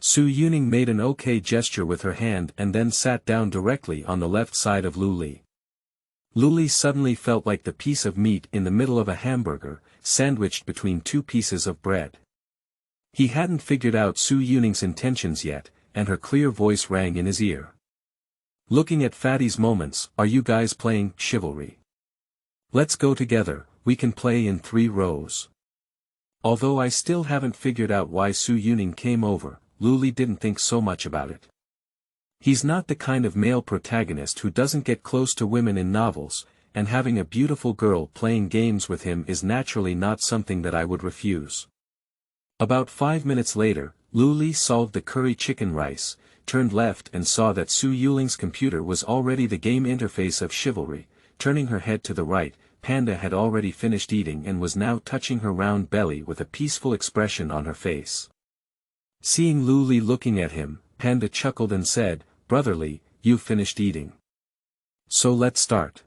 Xu Yuning made an okay gesture with her hand and then sat down directly on the left side of Lu Li. Lu Li suddenly felt like the piece of meat in the middle of a hamburger, sandwiched between 2 pieces of bread. He hadn't figured out Xu Yuning's intentions yet, and her clear voice rang in his ear. Looking at Fatty's moments, are you guys playing chivalry? Let's go together, we can play in 3 rows. Although I still haven't figured out why Xu Yuning came over, Lu Li didn't think so much about it. He's not the kind of male protagonist who doesn't get close to women in novels, and having a beautiful girl playing games with him is naturally not something that I would refuse. About 5 minutes later, Lu Li solved the curry chicken rice, turned left and saw that Xu Yuling's computer was already the game interface of chivalry. Turning her head to the right, Panda had already finished eating and was now touching her round belly with a peaceful expression on her face. Seeing Lu Li looking at him, Panda chuckled and said, "Brotherly, you've finished eating. So let's start."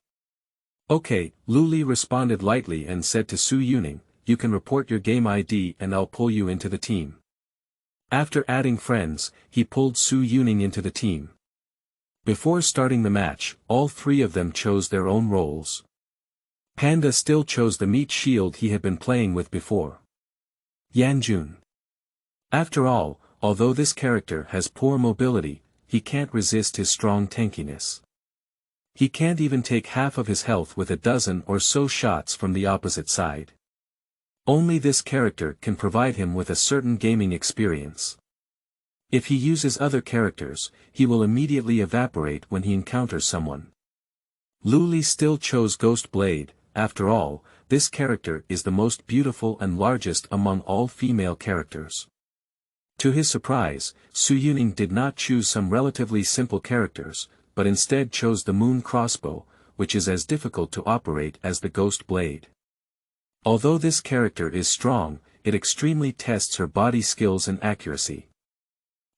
Okay, Lu Li responded lightly and said to Xu Yuning, "You can report your game ID and I'll pull you into the team." After adding friends, he pulled Xu Yuning into the team. Before starting the match, all 3 of them chose their own roles. Panda still chose the meat shield he had been playing with before. Yanjun. After all, although this character has poor mobility, he can't resist his strong tankiness. He can't even take half of his health with a dozen or so shots from the opposite side. Only this character can provide him with a certain gaming experience. If he uses other characters, he will immediately evaporate when he encounters someone. Luli still chose Ghost Blade. After all, this character is the most beautiful and largest among all female characters. To his surprise, Xu Yuning did not choose some relatively simple characters, but instead chose the Moon Crossbow, which is as difficult to operate as the Ghost Blade. Although this character is strong, it extremely tests her body skills and accuracy.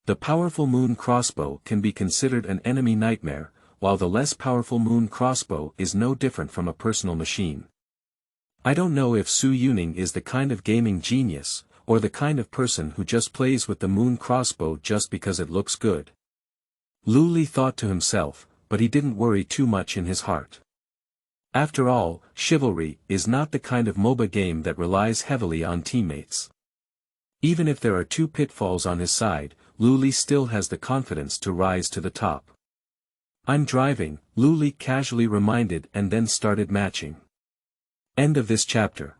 The powerful Moon Crossbow can be considered an enemy nightmare, while the less powerful Moon Crossbow is no different from a personal machine. I don't know if Xu Yuning is the kind of gaming genius, or the kind of person who just plays with the Moon Crossbow just because it looks good. Luli thought to himself, but he didn't worry too much in his heart. After all, Chivalry is not the kind of MOBA game that relies heavily on teammates. Even if there are two pitfalls on his side, Luli still has the confidence to rise to the top. I'm driving, Luli casually reminded and then started matching. End of this chapter.